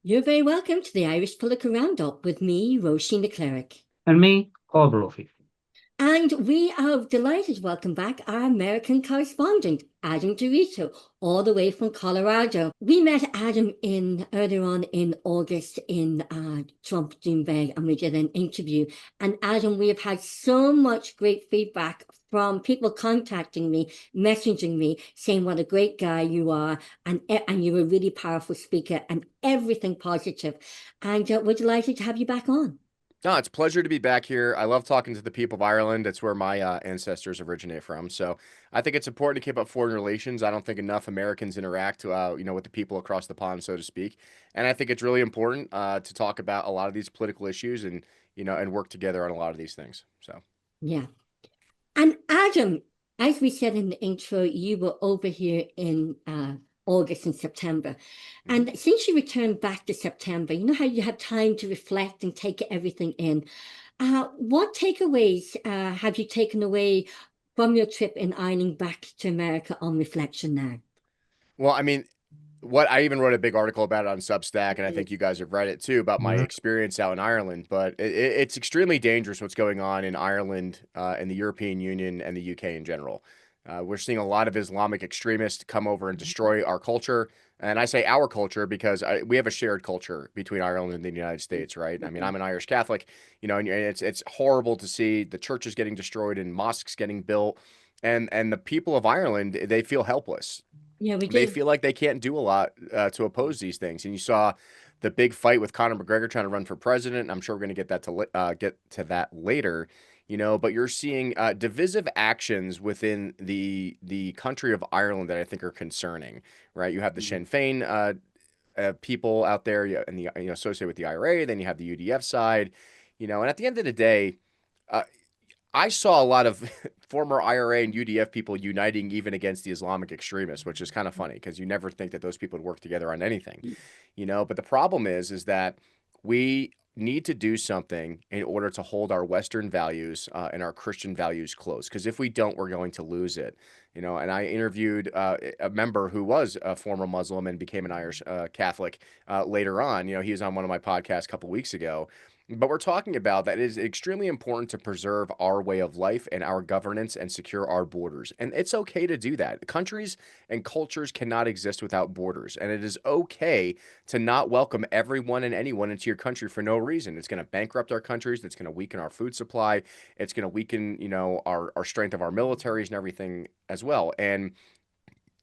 You're very welcome to the Irish Political Roundup with me, Roisin the Cleric. And me, Paul Brophy. And we are delighted to welcome back our American correspondent, Adam DeRito, all the way from Colorado. We met Adam in earlier on in August in Trump Doomsday, and we did an interview. And Adam, we have had so much great feedback from people contacting me, messaging me, saying what a great guy you are, and you're a really powerful speaker, and everything positive. And we're delighted to have you back on. No, it's a pleasure to be back here. I love talking to the people of Ireland. It's where my ancestors originate from. So I think it's important to keep up foreign relations. I don't think enough Americans interact, with the people across the pond, so to speak. And I think it's really important to talk about a lot of these political issues and work together on a lot of these things. So. Yeah. And Adam, as we said in the intro, you were over here in August and September. And since you returned back to September, you know how you have time to reflect and take everything in. What takeaways have you taken away from your trip in Ireland back to America on reflection now? Well, I mean, what I even wrote a big article about it on Substack, and I think you guys have read it too, about my experience out in Ireland. But it's extremely dangerous what's going on in Ireland, and the European Union, and the UK in general. We're seeing a lot of Islamic extremists come over and destroy our culture. And I say our culture because we have a shared culture between Ireland and the United States, right? I mean, I'm an Irish Catholic, and it's horrible to see the churches getting destroyed and mosques getting built, and the people of Ireland, they feel helpless. Yeah, we They do. feel like they can't do a lot to oppose these things. And you saw the big fight with Conor McGregor trying to run for president. I'm sure we're going to get to that later, But you're seeing divisive actions within the country of Ireland that I think are concerning, right? You have the Sinn Féin people out there, and associated with the IRA. Then you have the UDF side, And at the end of the day, uh, I saw a lot of former IRA and UDF people uniting even against the Islamic extremists, which is kind of funny because you never think that those people would work together on anything. But the problem is that we need to do something in order to hold our Western values and our Christian values close. Because if we don't, we're going to lose it. And I interviewed a member who was a former Muslim and became an Irish Catholic later on. He was on one of my podcasts a couple weeks ago. But we're talking about that it is extremely important to preserve our way of life and our governance and secure our borders. And it's okay to do that. Countries and cultures cannot exist without borders. And it is okay to not welcome everyone and anyone into your country for no reason. It's going to bankrupt our countries. It's going to weaken our food supply. It's going to weaken, our strength of our militaries and everything as well. And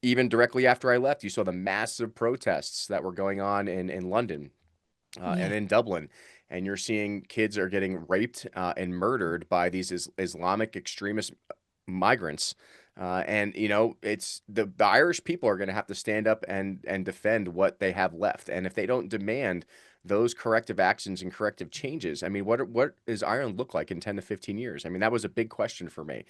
even directly after I left, you saw the massive protests that were going on in London and in Dublin. And you're seeing kids are getting raped and murdered by these Islamic extremist migrants. It's the Irish people are going to have to stand up and defend what they have left. And if they don't demand those corrective actions and corrective changes, I mean, what does Ireland look like in 10 to 15 years? I mean, that was a big question for me.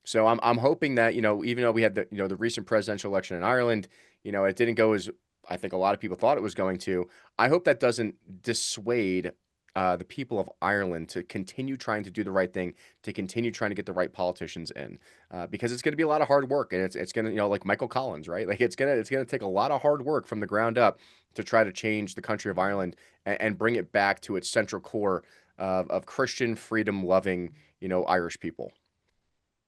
So I'm hoping that, even though we had the recent presidential election in Ireland, it didn't go as I think a lot of people thought it was going to. I hope that doesn't dissuade the people of Ireland to continue trying to do the right thing, to continue trying to get the right politicians in, because it's going to be a lot of hard work, and it's going to, like Michael Collins, right? Like it's gonna take a lot of hard work from the ground up to try to change the country of Ireland and bring it back to its central core of Christian freedom loving, Irish people.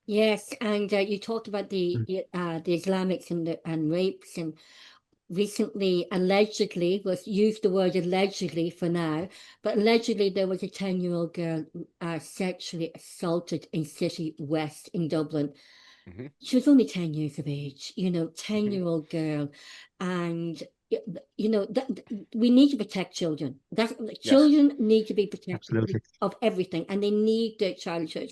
Yes, and you talked about the Islamics and rapes, and recently allegedly, was use the word allegedly for now, but allegedly there was a 10-year-old girl sexually assaulted in City West in Dublin. Hmm. She was only 10 years of age, Hmm. 10-year-old girl. And we need to protect children. That Yes. children need to be protected Absolutely. of everything, and they need their childhood.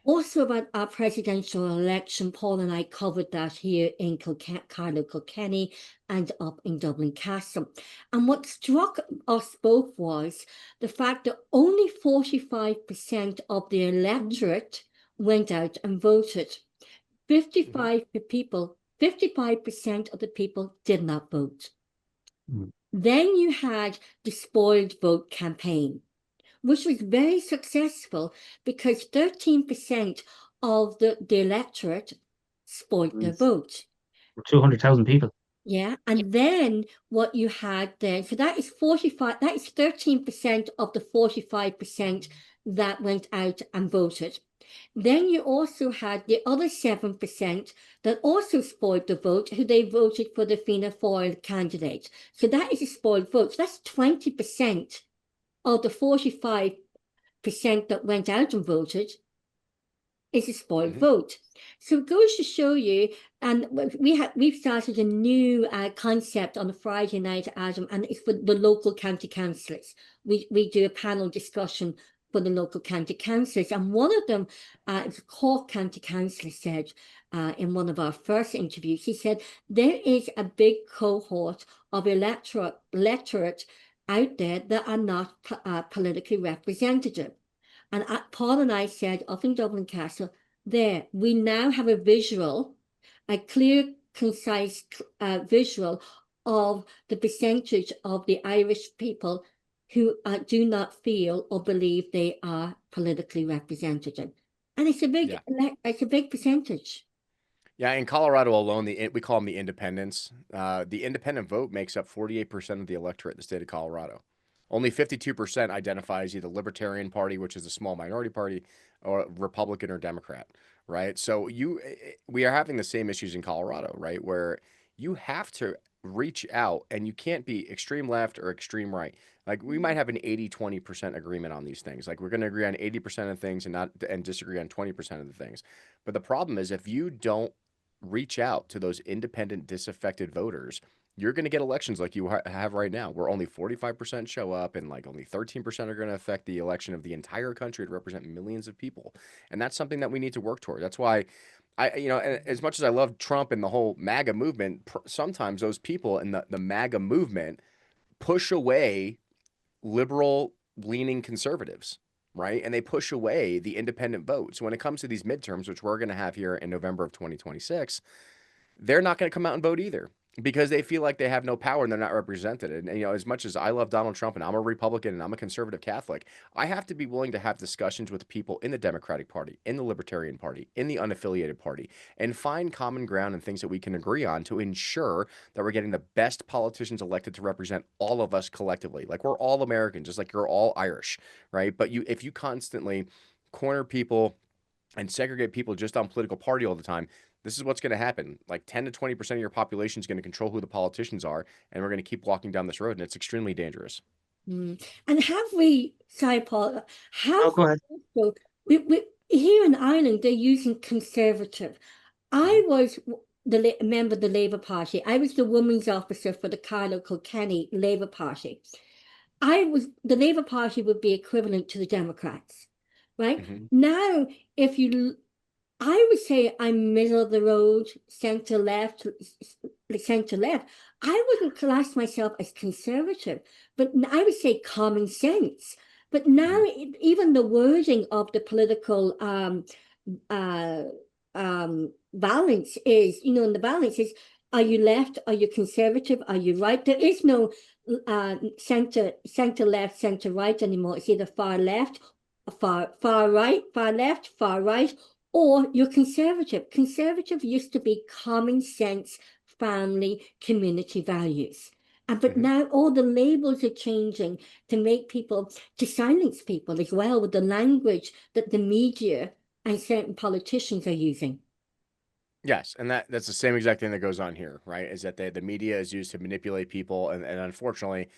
Also, about our presidential election, Paul and I covered that here in Carlow, Kilkenny, and up in Dublin Castle. And what struck us both was the fact that only 45% of the electorate went out and voted. Hmm. 55% of the people did not vote. Mm. Then you had the spoiled vote campaign, which was very successful because 13% of the electorate spoiled their vote. 200,000 people. Yeah, and then what you had then, so that is 45, that is 13% of the 45% that went out and voted. Then you also had the other 7% that also spoiled the vote, who they voted for the Fianna Fáil candidate. So that is a spoiled vote. So that's 20% of the 45% that went out and voted is a spoiled vote. So it goes to show you, and we've started a new concept on a Friday night, Adam, and it's for the local county councillors. We do a panel discussion for the local county councillors, and one of them, the Cork County Councillor, said in one of our first interviews, he said there is a big cohort of electorate out there that are not politically representative. And Paul and I said up in Dublin Castle, there, we now have a visual, a clear, concise visual of the percentage of the Irish people who do not feel or believe they are politically represented. And it's a big, it's a big percentage. Yeah, in Colorado alone, we call them the independents. The independent vote makes up 48% of the electorate in the state of Colorado. Only 52% identifies either Libertarian Party, which is a small minority party, or Republican or Democrat, right? So we are having the same issues in Colorado, right? Where you have to reach out and you can't be extreme left or extreme right. Like we might have an 80-20% agreement on these things. Like we're going to agree on 80% of things and disagree on 20% of the things. But the problem is if you don't reach out to those independent, disaffected voters, you're going to get elections like you have right now, where only 45% show up and like only 13% are going to affect the election of the entire country to represent millions of people. And that's something that we need to work toward. That's why as much as I love Trump and the whole MAGA movement, sometimes those people in the MAGA movement push away liberal leaning conservatives, right? And they push away the independent vote. So when it comes to these midterms, which we're going to have here in November of 2026, they're not going to come out and vote either because they feel like they have no power and they're not represented. And, as much as I love Donald Trump and I'm a Republican and I'm a conservative Catholic, I have to be willing to have discussions with people in the Democratic Party, in the Libertarian Party, in the unaffiliated party, and find common ground and things that we can agree on to ensure that we're getting the best politicians elected to represent all of us collectively. Like we're all Americans, just like you're all Irish, right? But if you constantly corner people and segregate people just on political party all the time, this is what's going to happen. Like 10 to 20% of your population is going to control who the politicians are, and we're going to keep walking down this road, and it's extremely dangerous. And have we, sorry, Paul, have go ahead. also, we here in Ireland, they're using conservative. I was the member of the Labour Party. I was the women's officer for the Carlow Kilkenny Labour Party. The Labour Party would be equivalent to the Democrats, right? Now, I would say I'm middle of the road, centre left. I wouldn't class myself as conservative, but I would say common sense. But now even the wording of the political balance is, and the balance is, are you left? Are you conservative? Are you right? There is no center left, center right anymore. It's either far left, far right, far left, far right, or you're conservative. Conservative used to be common sense, family, community values. But now all the labels are changing to silence people as well with the language that the media and certain politicians are using. Yes, and that's the same exact thing that goes on here, right? Is that the media is used to manipulate people, and unfortunately,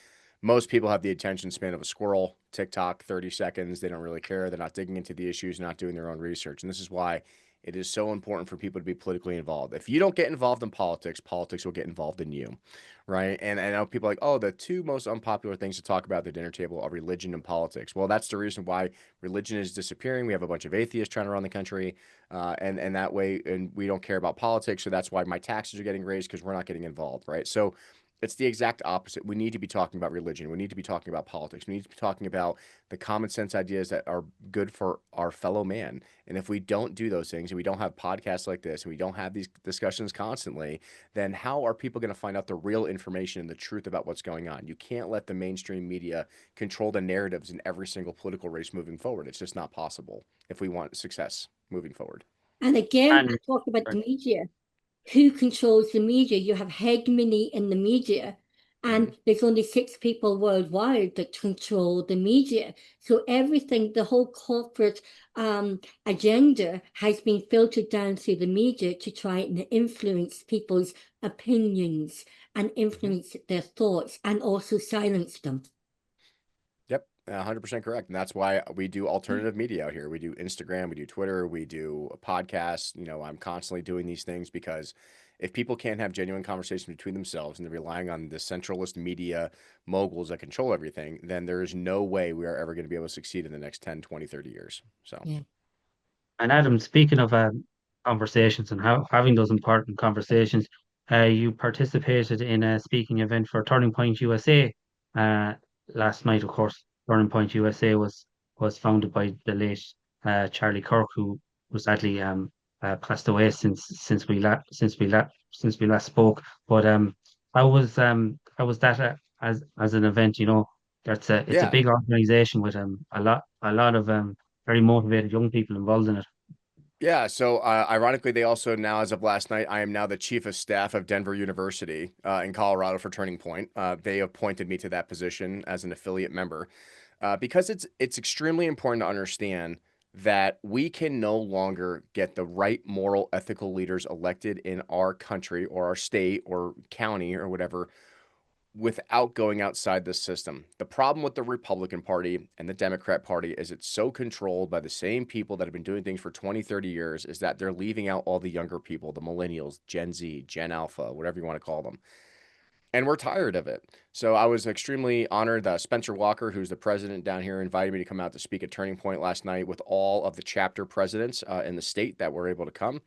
most people have the attention span of a squirrel. TikTok, 30 seconds. They don't really care. They're not digging into the issues, not doing their own research. And this is why it is so important for people to be politically involved. If you don't get involved in politics, politics will get involved in you, right? And I know people are like, oh, the two most unpopular things to talk about at the dinner table are religion and politics. Well, that's the reason why religion is disappearing. We have a bunch of atheists trying to run the country, and that way, and we don't care about politics. So that's why my taxes are getting raised because we're not getting involved, right? So it's the exact opposite. We need to be talking about religion. We need to be talking about politics. We need to be talking about the common sense ideas that are good for our fellow man. And if we don't do those things and we don't have podcasts like this and we don't have these discussions constantly, then how are people going to find out the real information and the truth about what's going on? You can't let the mainstream media control the narratives in every single political race moving forward. It's just not possible if we want success moving forward. And again, we talk about the media. who controls the media? You have hegemony in the media, and there's only 6 people worldwide that control the media. So everything, the whole corporate agenda has been filtered down through the media to try and influence people's opinions and influence their thoughts and also silence them. Yep, 100% correct. And that's why we do alternative media out here. We do Instagram, we do Twitter, we do a podcast. You know, I'm constantly doing these things because if people can't have genuine conversations between themselves and they're relying on the centralist media moguls that control everything, then there is no way we are ever going to be able to succeed in the next 10, 20, 30 years. So, Yeah. And Adam, speaking of conversations and how having those important conversations, you participated in a speaking event for Turning Point USA last night. Of course, Turning Point USA was founded by the late Charlie Kirk, who was sadly passed away since we last spoke. But how was that as an event? You know, it's a yeah. big organization with a lot of very motivated young people involved in it. Yeah, so ironically, they also now, as of last night, I am now the chief of staff of Denver University in Colorado for Turning Point. They appointed me to that position as an affiliate member because it's extremely important to understand that we can no longer get the right moral, ethical leaders elected in our country or our state or county or whatever without going outside the system. The problem with the Republican Party and the Democrat Party is it's so controlled by the same people that have been doing things for 20, 30 years, is that they're leaving out all the younger people, the millennials, Gen Z, Gen Alpha, whatever you want to call them. And we're tired of it. So I was extremely honored that Spencer Walker, who's the president down here, invited me to come out to speak at Turning Point last night with all of the chapter presidents in the state that were able to come.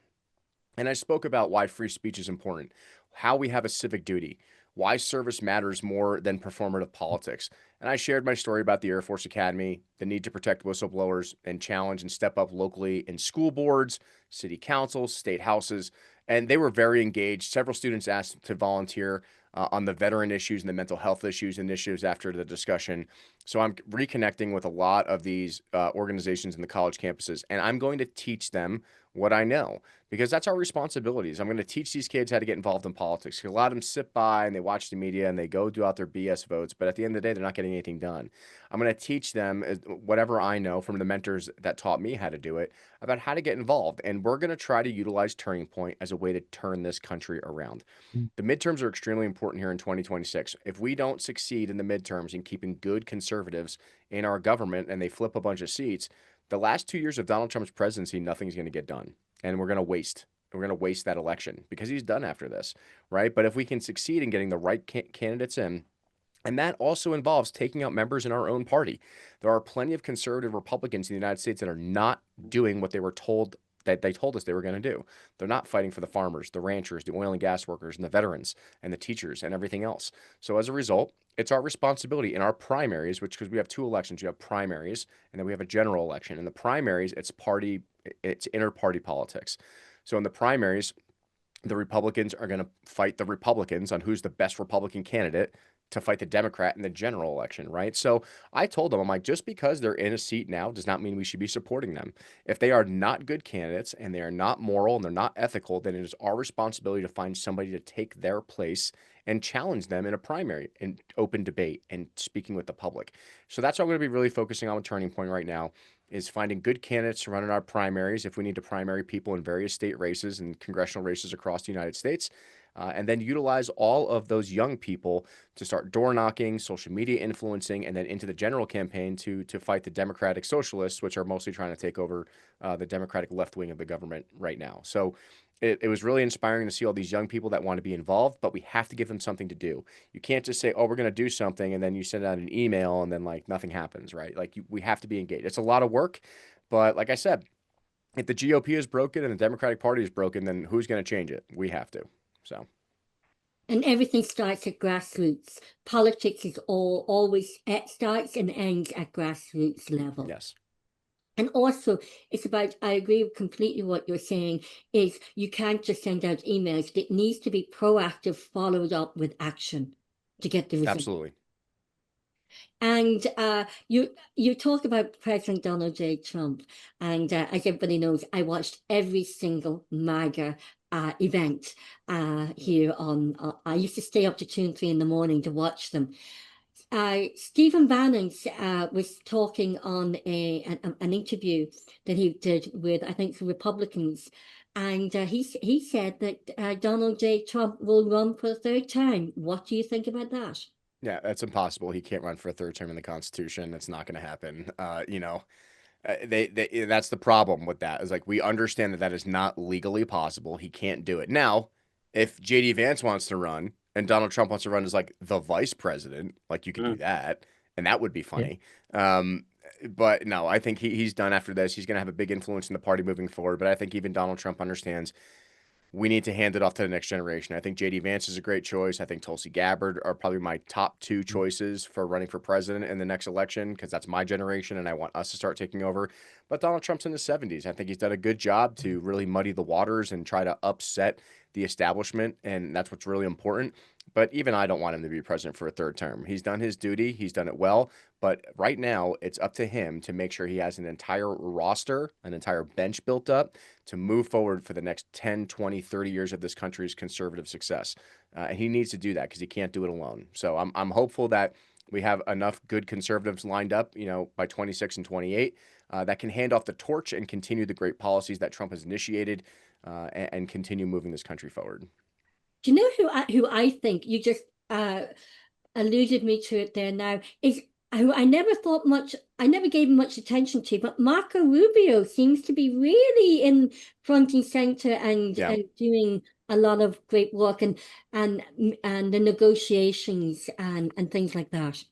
And I spoke about why free speech is important, how we have a civic duty, why service matters more than performative politics. And I shared my story about the Air Force Academy, the need to protect whistleblowers and challenge and step up locally in school boards, city councils, state houses. And they were very engaged. Several students asked to volunteer on the veteran issues and the mental health issues initiatives after the discussion. So I'm reconnecting with a lot of these organizations in the college campuses, and I'm going to teach them what I know, because that's our responsibilities. I'm going to teach these kids how to get involved in politics. 'Cause a lot of them sit by and they watch the media and they go do out their BS votes, but at the end of the day, they're not getting anything done. I'm going to teach them whatever I know from the mentors that taught me how to do it about how to get involved. And we're going to try to utilize Turning Point as a way to turn this country around. The midterms are extremely important here in 2026. If we don't succeed in the midterms in keeping good conservatives in our government and they flip a bunch of seats, the last 2 years of Donald Trump's presidency, nothing's going to get done. And we're going to waste. We're going to waste that election because he's done after this, right? But if we can succeed in getting the right candidates in, and that also involves taking out members in our own party. There are plenty of conservative Republicans in the United States that are not doing what they were told that they told us they were going to do. They're not fighting for the farmers, the ranchers, the oil and gas workers, and the veterans, and the teachers, and everything else. So as a result, it's our responsibility in our primaries, which, because we have 2 elections, you have primaries, and then we have a general election. In the primaries, it's inter-party politics. So in the primaries, the Republicans are going to fight the Republicans on who's the best Republican candidate to fight the Democrat in the general election, right? So I told them, I'm like, just because they're in a seat now does not mean we should be supporting them. If they are not good candidates and they are not moral and they're not ethical, then it is our responsibility to find somebody to take their place and challenge them in a primary and open debate and speaking with the public. So that's what I'm going to be really focusing on with Turning Point right now, is finding good candidates to run in our primaries if we need to primary people in various state races and congressional races across the United States. And then utilize all of those young people to start door knocking, social media influencing, and then into the general campaign to fight the Democratic Socialists, which are mostly trying to take over the Democratic left wing of the government right now. So it was really inspiring to see all these young people that want to be involved, but we have to give them something to do. You can't just say, oh, we're going to do something, and then you send out an email and then like nothing happens, right? Like we have to be engaged. It's a lot of work, but like I said, if the GOP is broken and the Democratic Party is broken, then who's going to change it? We have to. So. And everything starts at grassroots. Politics is always it starts and ends at grassroots level. Yes. And also, it's about, I agree completely what you're saying, is you can't just send out emails. It needs to be proactive, followed up with action to get the result. Absolutely. And you talk about President Donald J. Trump, and as everybody knows, I watched every single MAGA event here on. I used to stay up to 2 and 3 in the morning to watch them. Stephen Bannon was talking on an interview that he did with, I think, the Republicans, and he said that Donald J. Trump will run for a third term. What do you think about that? Yeah, that's impossible. He can't run for a third term in the Constitution. That's not going to happen. That's the problem with that, is like, we understand that that is not legally possible. He can't do it. Now, if JD Vance wants to run and Donald Trump wants to run as like the vice president, like, you could do that, and that would be funny. But no, I think he's done after this. He's going to have a big influence in the party moving forward. But I think even Donald Trump understands we need to hand it off to the next generation. I think JD Vance is a great choice. I think Tulsi Gabbard are probably my top 2 choices for running for president in the next election, because that's my generation and I want us to start taking over. But Donald Trump's in his 70s. I think he's done a good job to really muddy the waters and try to upset the establishment, and that's what's really important. But even I don't want him to be president for a third term. He's done his duty. He's done it well. But right now, it's up to him to make sure he has an entire roster, an entire bench built up to move forward for the next 10, 20, 30 years of this country's conservative success. And he needs to do that because he can't do it alone. So I'm hopeful that we have enough good conservatives lined up, by 26 and 28, that can hand off the torch and continue the great policies that Trump has initiated, and continue moving this country forward. Do you know who I think, you just alluded me to it there now, is who I never gave much attention to, but Marco Rubio seems to be really in front and center and doing a lot of great work and the negotiations and things like that.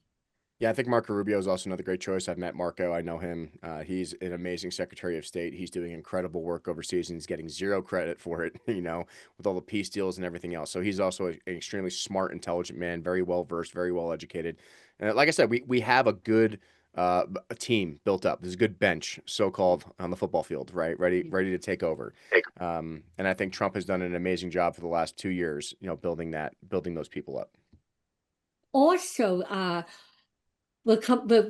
Yeah, I think Marco Rubio is also another great choice. I've met Marco. I know him. He's an amazing Secretary of State. He's doing incredible work overseas, and he's getting zero credit for it, with all the peace deals and everything else. So he's also an extremely smart, intelligent man, very well-versed, very well-educated. And like I said, we have a good a team built up. There's a good bench, so-called, on the football field, right? Ready to take over. And I think Trump has done an amazing job for the last 2 years, building those people up. Also, we're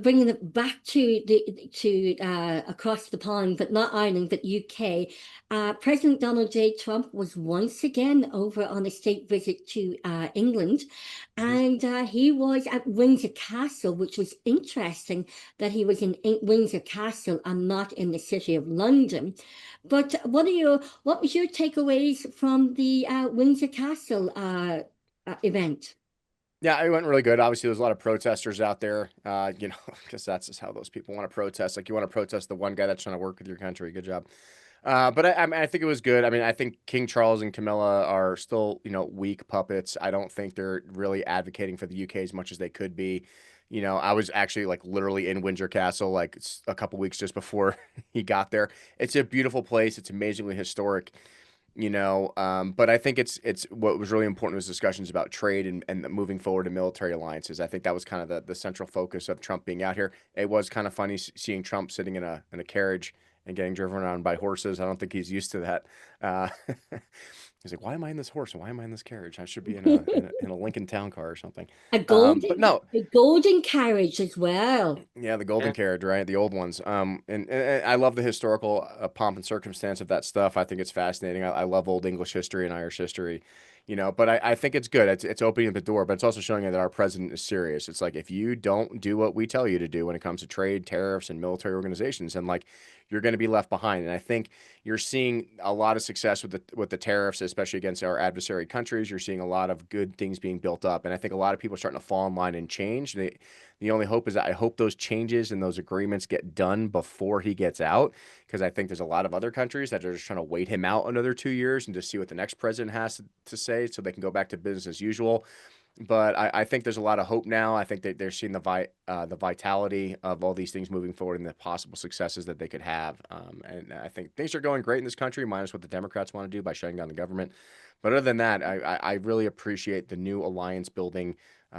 bringing it back to across the pond, but not Ireland, but UK. President Donald J. Trump was once again over on a state visit to England, and he was at Windsor Castle, which was interesting that he was in Windsor Castle and not in the city of London. But what was your takeaways from the Windsor Castle event? Yeah, it went really good. Obviously, there's a lot of protesters out there, because that's just how those people want to protest. Like, you want to protest the one guy that's trying to work with your country. Good job. But I think it was good. I mean, I think King Charles and Camilla are still, weak puppets. I don't think they're really advocating for the UK as much as they could be. I was actually like literally in Windsor Castle like a couple weeks just before he got there. It's a beautiful place. It's amazingly historic. But I think it's what was really important was discussions about trade and moving forward in military alliances. I think that was kind of the central focus of Trump being out here. It was kind of funny seeing Trump sitting in a carriage and getting driven around by horses. I don't think he's used to that. He's like, why am I in this horse? And why am I in this carriage? I should be in a Lincoln Town Car or something. A But no, golden carriage as well. yeah, the golden carriage, right? The old ones. And I love the historical pomp and circumstance of that stuff. I think it's fascinating. I love old English history and Irish history, but I think it's good. It's opening the door, but it's also showing that our president is serious. It's like, if you don't do what we tell you to do when it comes to trade, tariffs, and military organizations, then like, you're going to be left behind. And I think you're seeing a lot of success with the tariffs, especially against our adversary countries. You're seeing a lot of good things being built up. And I think a lot of people are starting to fall in line and change. The only hope is that I hope those changes and those agreements get done before he gets out, because I think there's a lot of other countries that are just trying to wait him out another 2 years and to see what the next president has to say so they can go back to business as usual. But I think there's a lot of hope now. I think that they're seeing the vitality of all these things moving forward and the possible successes that they could have. And I think things are going great in this country, minus what the Democrats want to do by shutting down the government. But other than that, I really appreciate the new alliance building,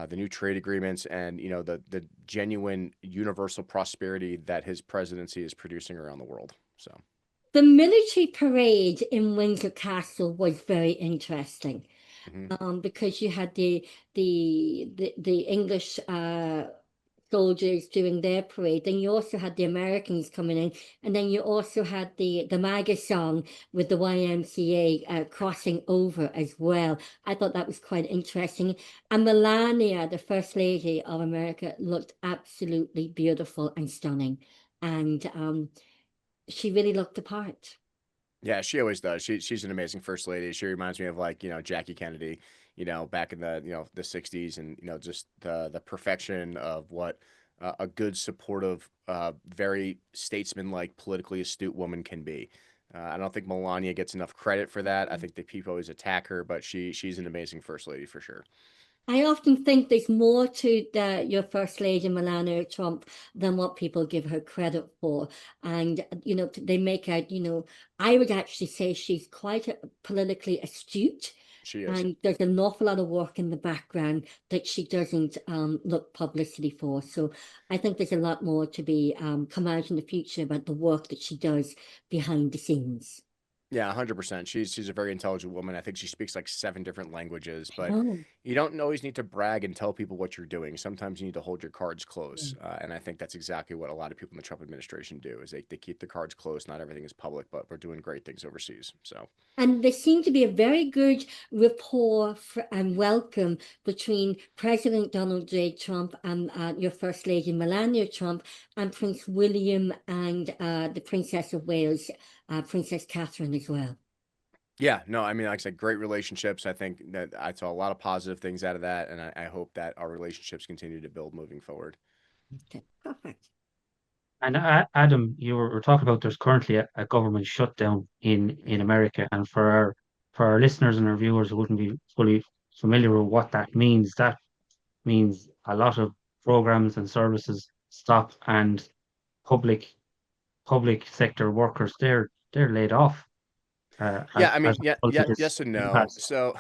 the new trade agreements, and the genuine universal prosperity that his presidency is producing around the world. So the military parade in Windsor Castle was very interesting. Mm-hmm. Because you had the English soldiers during their parade. Then you also had the Americans coming in, and then you also had the MAGA song with the YMCA crossing over as well. I thought that was quite interesting. And Melania, the First Lady of America, looked absolutely beautiful and stunning, and she really looked the part. Yeah, she always does. She's an amazing first lady. She reminds me of, like, Jackie Kennedy, back in the, the 60s, and, just the perfection of what a good, supportive, very statesman-like, politically astute woman can be. I don't think Melania gets enough credit for that. I think that people always attack her, but she's an amazing first lady for sure. I often think there's more to your First Lady Melania Trump than what people give her credit for. And, they make out, I would actually say she's quite politically astute. She is. And there's an awful lot of work in the background that she doesn't look publicity for. So I think there's a lot more to be come out in the future about the work that she does behind the scenes. Yeah, 100%. She's a very intelligent woman. I think she speaks like 7 different languages, but Oh, you don't always need to brag and tell people what you're doing. Sometimes you need to hold your cards close. yeah. And I think that's exactly what a lot of people in the Trump administration do, is they keep the cards close. Not everything is public, but we're doing great things overseas. So, And there seemed to be a very good rapport and welcome between President Donald J. Trump and your First Lady Melania Trump and Prince William and the Princess of Wales, Princess Catherine as well. yeah, no, I mean, like I said, great relationships. I think that I saw a lot of positive things out of that. And I hope that our relationships continue to build moving forward. Okay, perfect. And Adam, you were talking about there's currently a government shutdown in America, and for our listeners and our viewers who wouldn't be fully familiar with what that means a lot of programs and services stop, and public public sector workers they're laid off Yeah, I as mean, a yeah, result yeah, of this yes and no. impasse. So,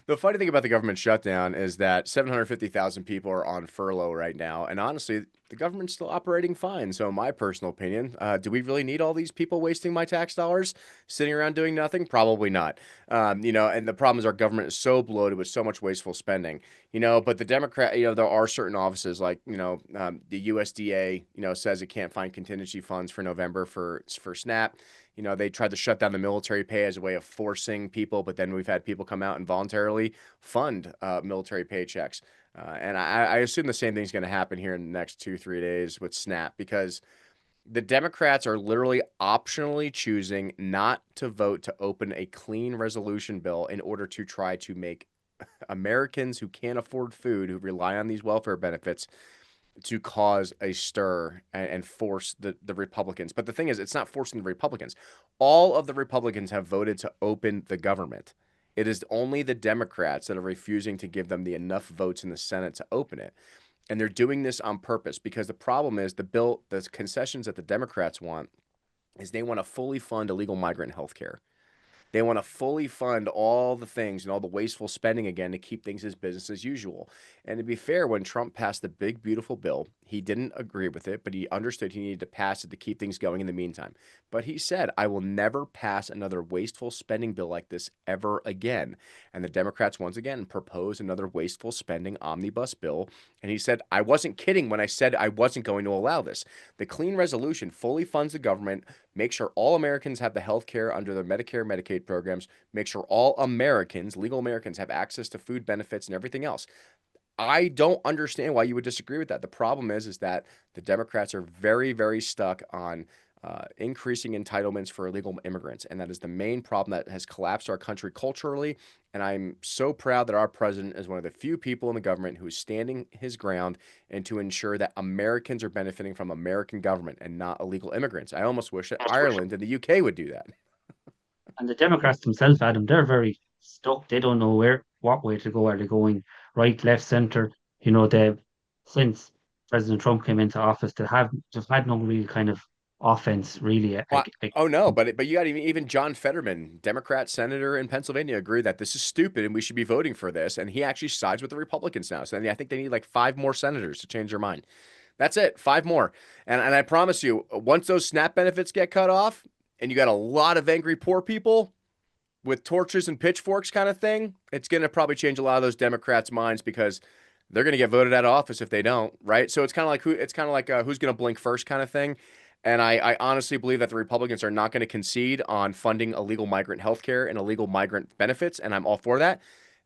the funny thing about the government shutdown is that 750,000 people are on furlough right now, and honestly, the government's still operating fine. So, in my personal opinion, do we really need all these people wasting my tax dollars sitting around doing nothing? Probably not. And the problem is our government is so bloated with so much wasteful spending. But the Democrat, there are certain offices like, the USDA, says it can't find contingency funds for November for SNAP. They tried to shut down the military pay as a way of forcing people, but then we've had people come out and voluntarily fund military paychecks. And I assume the same thing's going to happen here in the next 2, 3 days with SNAP, because the Democrats are literally optionally choosing not to vote to open a clean resolution bill in order to try to make Americans who can't afford food, who rely on these welfare benefits, to cause a stir and force the Republicans. But the thing is, it's not forcing the Republicans. All of the Republicans have voted to open the government. It is only the Democrats that are refusing to give them the enough votes in the Senate to open it. And they're doing this on purpose, because the problem is the concessions that the Democrats want is they want to fully fund illegal migrant health care. They want to fully fund all the things and all the wasteful spending again to keep things as business as usual. And to be fair, when Trump passed the big, beautiful bill, he didn't agree with it, but he understood he needed to pass it to keep things going in the meantime. But he said, I will never pass another wasteful spending bill like this ever again. And the Democrats once again proposed another wasteful spending omnibus bill. And he said, I wasn't kidding when I said I wasn't going to allow this. The clean resolution fully funds the government, make sure all Americans have the health care under their Medicare, Medicaid programs, make sure all Americans, legal Americans, have access to food benefits and everything else. I don't understand why you would disagree with that. The problem is that the Democrats are very, very stuck on increasing entitlements for illegal immigrants. And that is the main problem that has collapsed our country culturally. And I'm so proud that our president is one of the few people in the government who is standing his ground and to ensure that Americans are benefiting from American government and not illegal immigrants. I almost wish that Ireland and the UK would do that. And the Democrats themselves, Adam, they're very stuck. They don't know what way to go. Are they going right, left, center? They since President Trump came into office, they've had no real kind of offense really. Oh no, but you got even John Fetterman, Democrat senator in Pennsylvania, agreed that this is stupid and we should be voting for this. And he actually sides with the Republicans now. So I think they need like 5 more senators to change their mind. That's it, 5 more. And I promise you, once those SNAP benefits get cut off, and you got a lot of angry poor people with torches and pitchforks kind of thing, it's going to probably change a lot of those Democrats' minds, because they're going to get voted out of office if they don't, right? So it's kind of like who's going to blink first kind of thing. And I honestly believe that the Republicans are not going to concede on funding illegal migrant healthcare and illegal migrant benefits, and I'm all for that.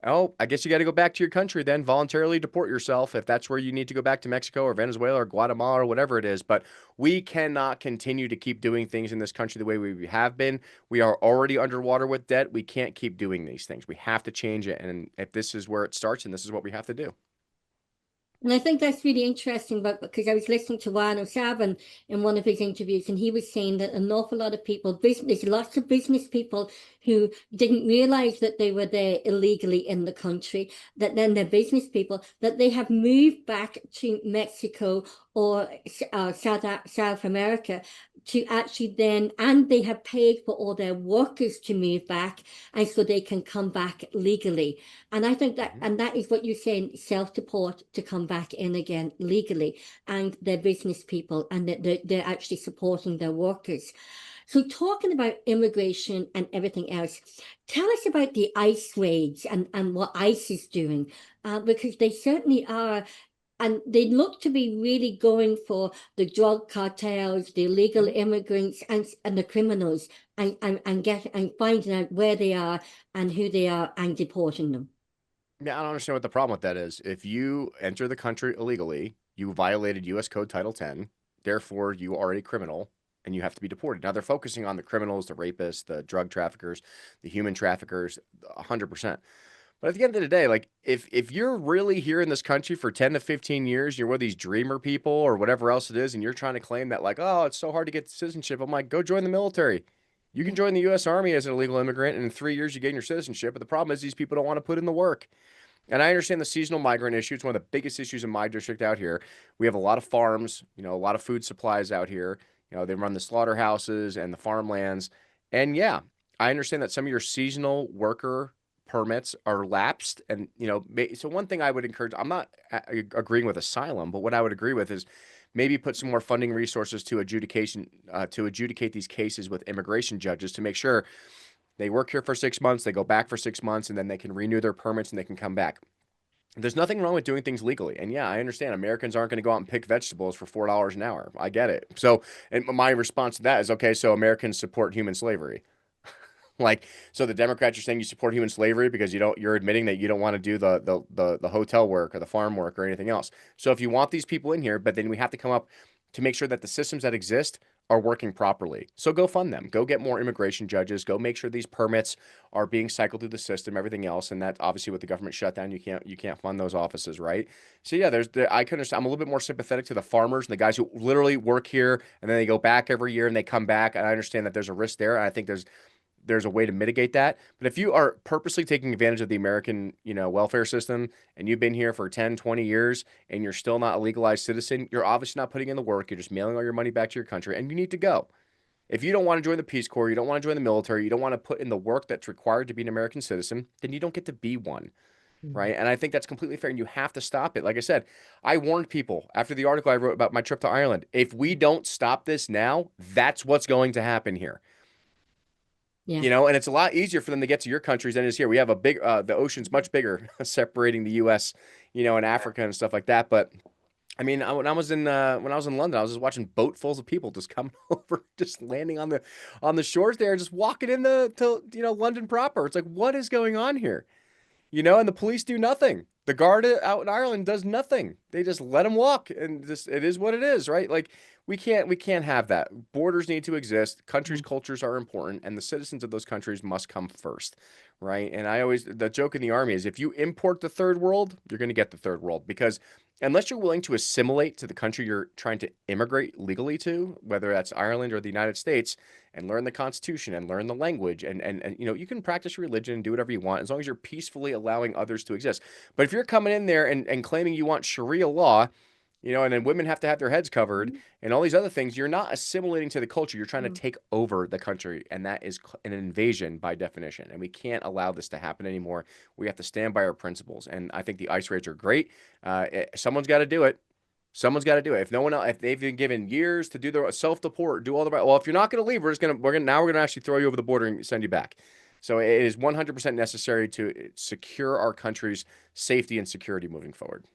Oh, I guess you got to go back to your country then, voluntarily deport yourself if that's where you need to go back to Mexico or Venezuela or Guatemala or whatever it is. But we cannot continue to keep doing things in this country the way we have been. We are already underwater with debt. We can't keep doing these things. We have to change it. And if this is where it starts, and this is what we have to do. And I think that's really interesting, but because I was listening to Juan O'Shaban in one of his interviews, and he was saying that an awful lot of people, there's lots of business people who didn't realize that they were there illegally in the country, that then they're business people, that they have moved back to Mexico or South America to actually then, and they have paid for all their workers to move back, and so they can come back legally. And I think that, and that is what you're saying, self-deport to come back in again legally, and they're business people, and they're actually supporting their workers. So talking about immigration and everything else, tell us about the ICE raids and what ICE is doing, because they certainly are. And they look to be really going for the drug cartels, the illegal immigrants, and the criminals, and finding out where they are and who they are and deporting them. Yeah, I don't understand what the problem with that is. If you enter the country illegally, you violated U.S. Code Title 10, therefore you are a criminal and you have to be deported. Now they're focusing on the criminals, the rapists, the drug traffickers, the human traffickers, 100%. But at the end of the day, like if you're really here in this country for 10 to 15 years, you're one of these dreamer people or whatever else it is, and you're trying to claim that like, oh, it's so hard to get citizenship. I'm like, go join the military. You can join the U.S. Army as an illegal immigrant, and in 3 years you gain your citizenship. But the problem is these people don't want to put in the work. And I understand the seasonal migrant issue. It's one of the biggest issues in my district out here. We have a lot of farms, a lot of food supplies out here. They run the slaughterhouses and the farmlands. And yeah, I understand that some of your seasonal worker permits are lapsed. And, so one thing I would encourage, I'm not agreeing with asylum, but what I would agree with is maybe put some more funding resources to adjudicate these cases with immigration judges to make sure they work here for 6 months, they go back for 6 months, and then they can renew their permits and they can come back. There's nothing wrong with doing things legally. And yeah, I understand Americans aren't going to go out and pick vegetables for $4 an hour. I get it. So, and my response to that is, okay, so Americans support human slavery. So the Democrats are saying you support human slavery because you're admitting that you don't want to do the hotel work or the farm work or anything else. So if you want these people in here, but then we have to come up to make sure that the systems that exist are working properly. So go fund them. Go get more immigration judges. Go make sure these permits are being cycled through the system, everything else. And that obviously with the government shutdown, you can't fund those offices, right? So yeah, I can understand. I'm a little bit more sympathetic to the farmers and the guys who literally work here and then they go back every year and they come back. And I understand that there's a risk there. And I think there's a way to mitigate that. But if you are purposely taking advantage of the American, welfare system and you've been here for 10, 20 years and you're still not a legalized citizen, you're obviously not putting in the work. You're just mailing all your money back to your country and you need to go. If you don't want to join the Peace Corps, you don't want to join the military, you don't want to put in the work that's required to be an American citizen, then you don't get to be one. Right. And I think that's completely fair. And you have to stop it. Like I said, I warned people after the article I wrote about my trip to Ireland. If we don't stop this now, that's what's going to happen here. Yeah. And it's a lot easier for them to get to your countries than it is here. We have the ocean's much bigger separating the U.S., and Africa and stuff like that. But I mean, when I was in London, I was just watching boatfuls of people just come over, just landing on the shores there, just walking to London proper. It's like, what is going on here? And the police do nothing. The guard out in Ireland does nothing. They just let them walk, and it is what it is, right? Like we can't have that. Borders need to exist. Countries' cultures are important, and the citizens of those countries must come first, right? And the joke in the army is if you import the third world, you're going to get the third world because unless you're willing to assimilate to the country you're trying to immigrate legally to, whether that's Ireland or the United States, and learn the Constitution and learn the language and you can practice religion and do whatever you want as long as you're peacefully allowing others to exist. But if you're coming in there and claiming you want Sharia law, and then women have to have their heads covered and all these other things, you're not assimilating to the culture. You're trying to take over the country, and that is an invasion by definition. And we can't allow this to happen anymore. We have to stand by our principles. And I think the ICE raids are great. Someone's got to do it. Someone's got to do it. If no one else, if they've been given years to do their self-deport, do all the right. Well, if you're not going to leave, we're gonna actually throw you over the border and send you back. So it is 100% necessary to secure our country's safety and security moving forward.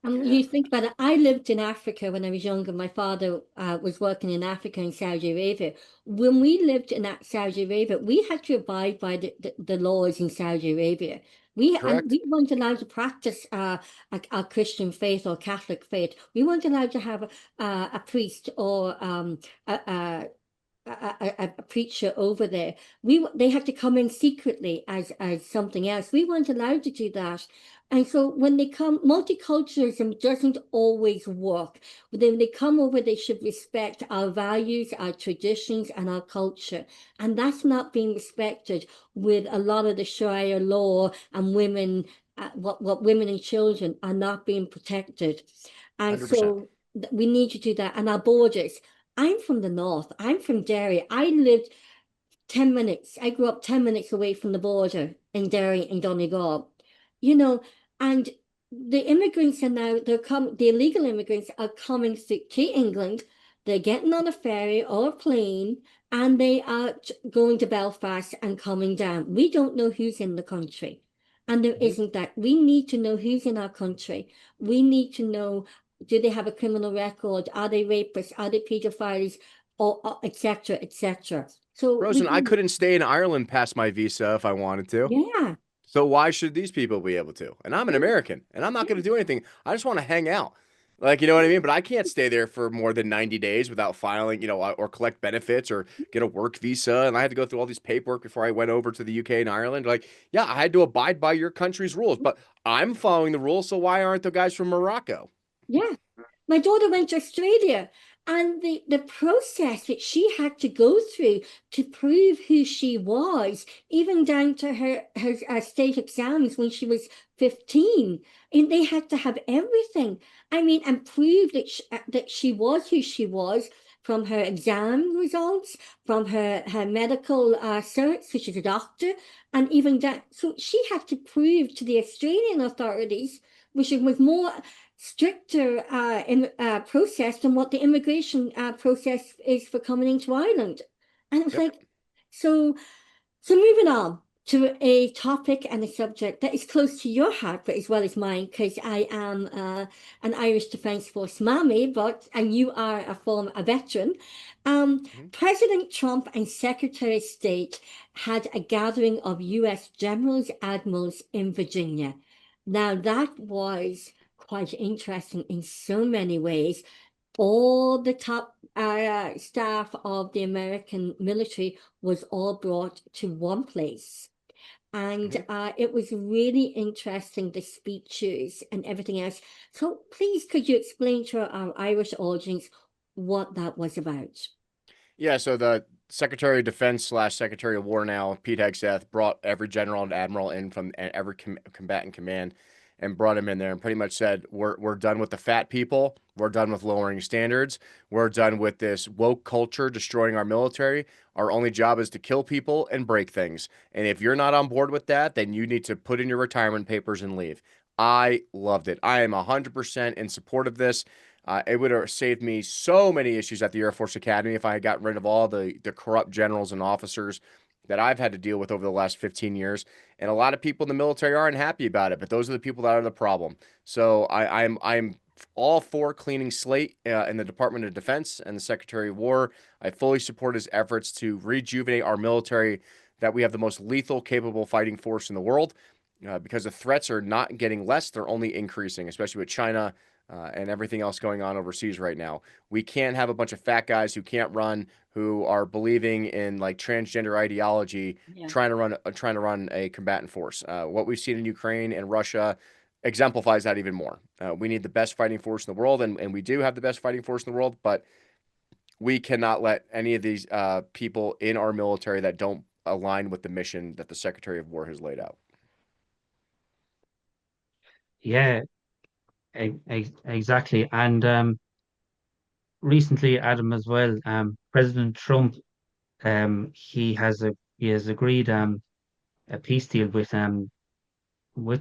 You think about it. I lived in Africa when I was younger. My father was working in Africa and Saudi Arabia. When we lived in Saudi Arabia, we had to abide by the laws in Saudi Arabia. Correct. We weren't allowed to practice a Christian faith or Catholic faith. We weren't allowed to have a priest or a, a a preacher over there. They had to come in secretly as something else. We weren't allowed to do that. And so when they come, multiculturalism doesn't always work. When they come over, they should respect our values, our traditions, and our culture. And that's not being respected with a lot of the Sharia law and women, what women and children are not being protected. And 100%. so we need to do that. And our borders. I'm from the north. I'm from Derry. I lived 10 minutes. I grew up 10 minutes away from the border in Derry and Donegal. You know, and the immigrants are now, the illegal immigrants are coming to England. They're getting on a ferry or a plane and they are going to Belfast and coming down. We don't know who's in the country. And there Mhm. isn't that. We need to know who's in our country. We need to know, do they have a criminal record? Are they rapists? Are they pedophiles? Or et cetera, et cetera. So we Rosen, I do, couldn't stay in Ireland past my visa if I wanted to. yeah, So why should these people be able to? And I'm an yeah, American, and I'm not going to yeah. do anything. I just want to hang out. Like, you know what I mean? But I can't stay there for more than 90 days without filing, or collect benefits or get a work visa. And I had to go through all these paperwork before I went over to the UK and Ireland. Like, yeah, I had to abide by your country's rules, but I'm following the rules. So why aren't the guys from Morocco? Yeah. My daughter went to Australia and the process that she had to go through to prove who she was, even down to her state exams when she was 15. And they had to have everything. I mean, and prove that she was who she was from her exam results, from her medical certs, so she's a doctor, and even that. So she had to prove to the Australian authorities, which was more stricter process than what the immigration process is for coming into Ireland. And it was Yep. like, so, so moving on to a topic and a subject that is close to your heart, but as well as mine, because I am an Irish Defence Force mammy, and you are a veteran. Mhm. President Trump and Secretary of State had a gathering of U.S. generals, admirals in Virginia. Now that was quite interesting in so many ways. All the top staff of the American military was all brought to one place. And Mhm. it was really interesting, the speeches and everything else. So please, could you explain to our Irish audience what that was about? Yeah, so the Secretary of Defense slash Secretary of War now, Pete Hegseth, brought every general and admiral in from every combatant command and brought him in there and pretty much said, we're done with the fat people. We're done with lowering standards. We're done with this woke culture destroying our military. Our only job is to kill people and break things. And if you're not on board with that, then you need to put in your retirement papers and leave. I loved it. I am 100% in support of this. It would have saved me so many issues at the Air Force Academy if I had gotten rid of all the corrupt generals and officers that I've had to deal with over the last 15 years. And a lot of people in the military aren't happy about it, but those are the people that are the problem. So I'm all for cleaning slate in the Department of Defense and the Secretary of War. I fully support his efforts to rejuvenate our military, that we have the most lethal, capable fighting force in the world. Because the threats are not getting less, they're only increasing, especially with China and everything else going on overseas right now. We can't have a bunch of fat guys who can't run, who are believing in like transgender ideology, Yeah. trying to run a combatant force. What we've seen in Ukraine and Russia exemplifies that even more. We need the best fighting force in the world, and we do have the best fighting force in the world, but we cannot let any of these people in our military that don't align with the mission that the Secretary of War has laid out. Yeah, exactly. And recently, Adam, as well, President Trump, he has agreed a peace deal with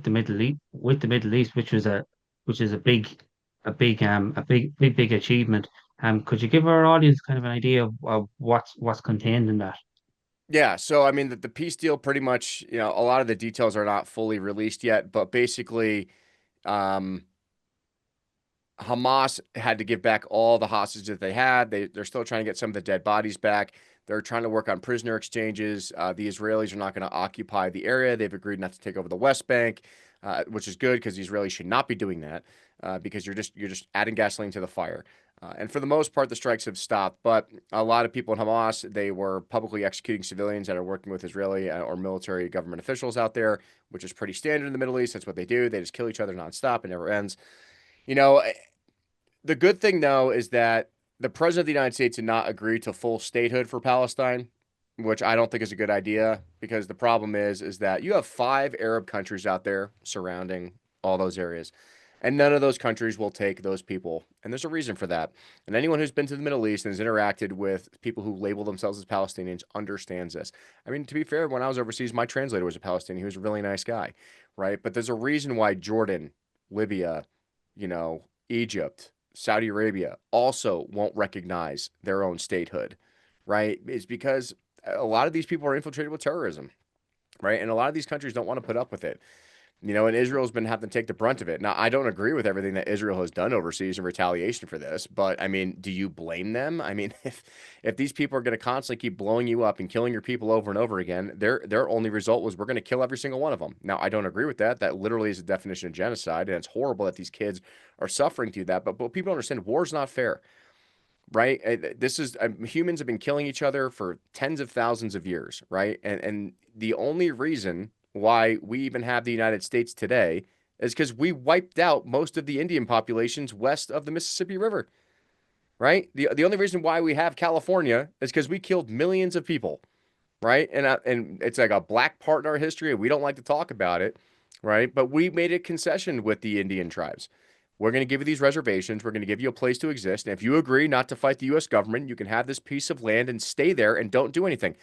the Middle East, which is a big achievement. Could you give our audience kind of an idea of what's contained in that? Yeah, so I mean the peace deal pretty much, a lot of the details are not fully released yet, but basically, um, Hamas had to give back all the hostages that they had. They're still trying to get some of the dead bodies back. They're trying to work on prisoner exchanges. The Israelis are not going to occupy the area. They've agreed not to take over the West Bank, which is good because the Israelis should not be doing that because you're just adding gasoline to the fire. And for the most part, the strikes have stopped. But a lot of people in Hamas, they were publicly executing civilians that are working with Israeli or military government officials out there, which is pretty standard in the Middle East. That's what they do. They just kill each other nonstop. It never ends. You know, the good thing, though, is that the president of the United States did not agree to full statehood for Palestine, which I don't think is a good idea because the problem is that you have 5 Arab countries out there surrounding all those areas, and none of those countries will take those people. And there's a reason for that. And anyone who's been to the Middle East and has interacted with people who label themselves as Palestinians understands this. I mean, to be fair, when I was overseas, my translator was a Palestinian. He was a really nice guy, right? But there's a reason why Jordan, Libya, Egypt, Saudi Arabia also won't recognize their own statehood, right? It's because a lot of these people are infiltrated with terrorism, right? And a lot of these countries don't want to put up with it. And Israel's been having to take the brunt of it. Now, I don't agree with everything that Israel has done overseas in retaliation for this, but I mean, do you blame them? I mean, if these people are going to constantly keep blowing you up and killing your people over and over again, their only result was we're going to kill every single one of them. Now, I don't agree with that. That literally is a definition of genocide, and it's horrible that these kids are suffering through that. But people don't understand war is not fair, right? This is humans have been killing each other for tens of thousands of years, right? And the only reason why we even have the United States today is because we wiped out most of the Indian populations west of the Mississippi River, right? The only reason why we have California is because we killed millions of people, right? And it's like a black part in our history, and we don't like to talk about it, right? But we made a concession with the Indian tribes. We're going to give you these reservations. We're going to give you a place to exist. And if you agree not to fight the U.S. government, you can have this piece of land and stay there and don't do anything.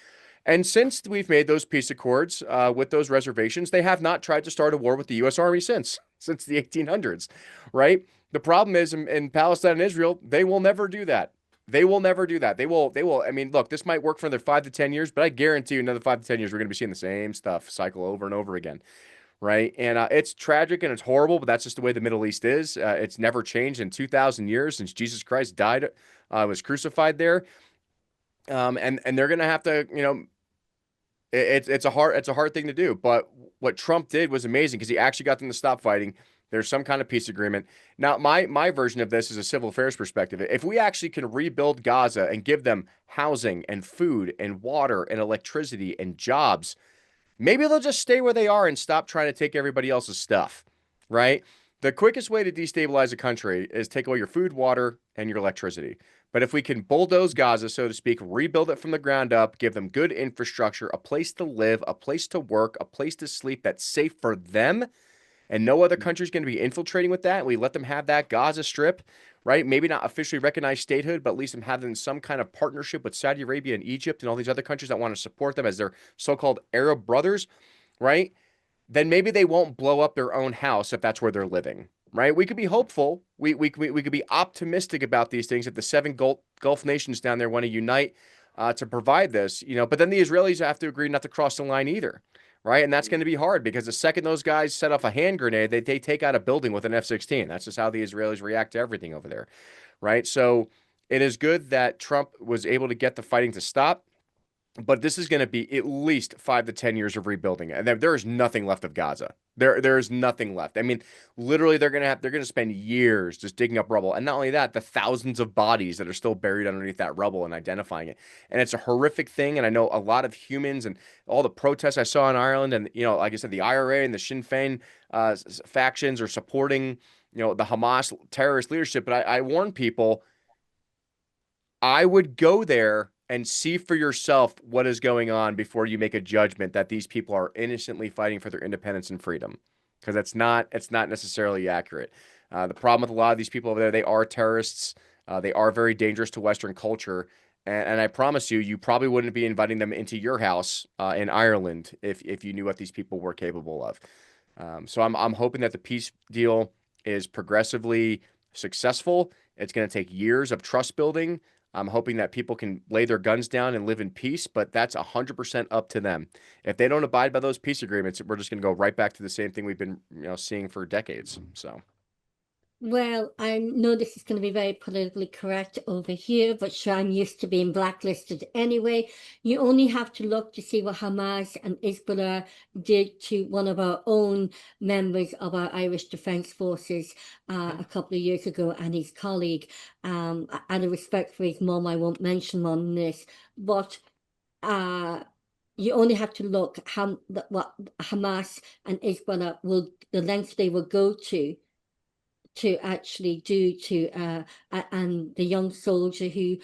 And since we've made those peace accords with those reservations, they have not tried to start a war with the U.S. Army since the 1800s, right? The problem is in Palestine and Israel, they will never do that. They will never do that. They will. I mean, look, this might work for another 5 to 10 years, but I guarantee you another 5 to 10 years, we're going to be seeing the same stuff cycle over and over again, right? And it's tragic and it's horrible, but that's just the way the Middle East is. It's never changed in 2,000 years since Jesus Christ died, was crucified there. And they're going to have to, it's a hard thing to do. But what Trump did was amazing because he actually got them to stop fighting. There's some kind of peace agreement. Now, my version of this is a civil affairs perspective. If we actually can rebuild Gaza and give them housing and food and water and electricity and jobs, maybe they'll just stay where they are and stop trying to take everybody else's stuff, right? The quickest way to destabilize a country is take away your food, water, and your electricity. But if we can bulldoze Gaza, so to speak, rebuild it from the ground up, give them good infrastructure, a place to live, a place to work, a place to sleep that's safe for them, and no other country is going to be infiltrating with that, and we let them have that Gaza Strip, right? Maybe not officially recognized statehood, but at least them having some kind of partnership with Saudi Arabia and Egypt and all these other countries that want to support them as their so-called Arab brothers, right? Then maybe they won't blow up their own house if that's where they're living, right? We could be hopeful. We could be optimistic about these things if the 7 Gulf nations down there want to unite to provide this, but then the Israelis have to agree not to cross the line either, right? And that's going to be hard because the second those guys set off a hand grenade, they take out a building with an F-16. That's just how the Israelis react to everything over there, right? So it is good that Trump was able to get the fighting to stop. But this is going to be at least 5 to 10 years of rebuilding, and there is nothing left of Gaza. There is nothing left. I mean, literally, they're going to spend years just digging up rubble, and not only that, the thousands of bodies that are still buried underneath that rubble and identifying it. And it's a horrific thing. And I know a lot of humans and all the protests I saw in Ireland, and like I said, the IRA and the Sinn Féin factions are supporting the Hamas terrorist leadership. But I warn people, I would go there and see for yourself what is going on before you make a judgment that these people are innocently fighting for their independence and freedom, because it's not necessarily accurate. The problem with a lot of these people over there, they are terrorists. They are very dangerous to Western culture. And I promise you probably wouldn't be inviting them into your house in Ireland if you knew what these people were capable of. So I'm hoping that the peace deal is progressively successful. It's going to take years of trust building. I'm hoping that people can lay their guns down and live in peace, but that's 100% up to them. If they don't abide by those peace agreements, we're just going to go right back to the same thing we've been, seeing for decades. So, Well, I know this is going to be very politically correct over here, but sure, I'm used to being blacklisted anyway. You only have to look to see what Hamas and Hezbollah did to one of our own members of our Irish Defence Forces a couple of years ago, and his colleague. Out of respect for his mom, I won't mention on this, but you only have to look what Hamas and Hezbollah the lengths they will go to actually do to and the young soldier who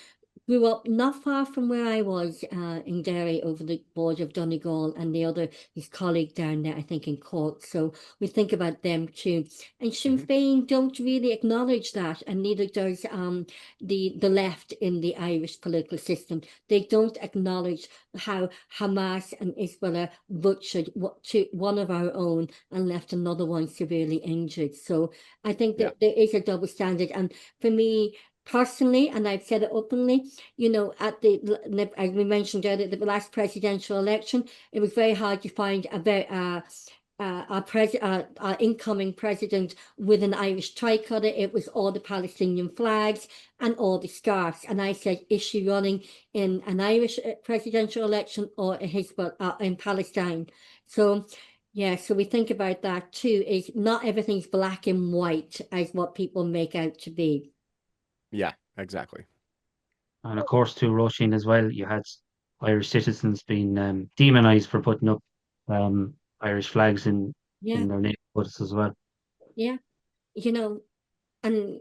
grew up not far from where I was in Derry over the border of Donegal, and the other his colleague down there, I think in Cork. So we think about them too. And Sinn Féin don't really acknowledge that, and neither does the left in the Irish political system. They don't acknowledge how Hamas and Hezbollah butchered one of our own and left another one severely injured. So I think that there is a double standard, and for me personally, and I've said it openly, at as we mentioned earlier, the last presidential election, it was very hard to find our incoming president with an Irish tricolour. It was all the Palestinian flags and all the scarves. And I said, is she running in an Irish presidential election or a Hezbollah in Palestine? So yeah, so we think about that too, is not everything's black and white as what people make out to be. Yeah, exactly. And of course, to Roisin as well, you had Irish citizens being demonized for putting up Irish flags in their neighborhoods as well. Yeah, and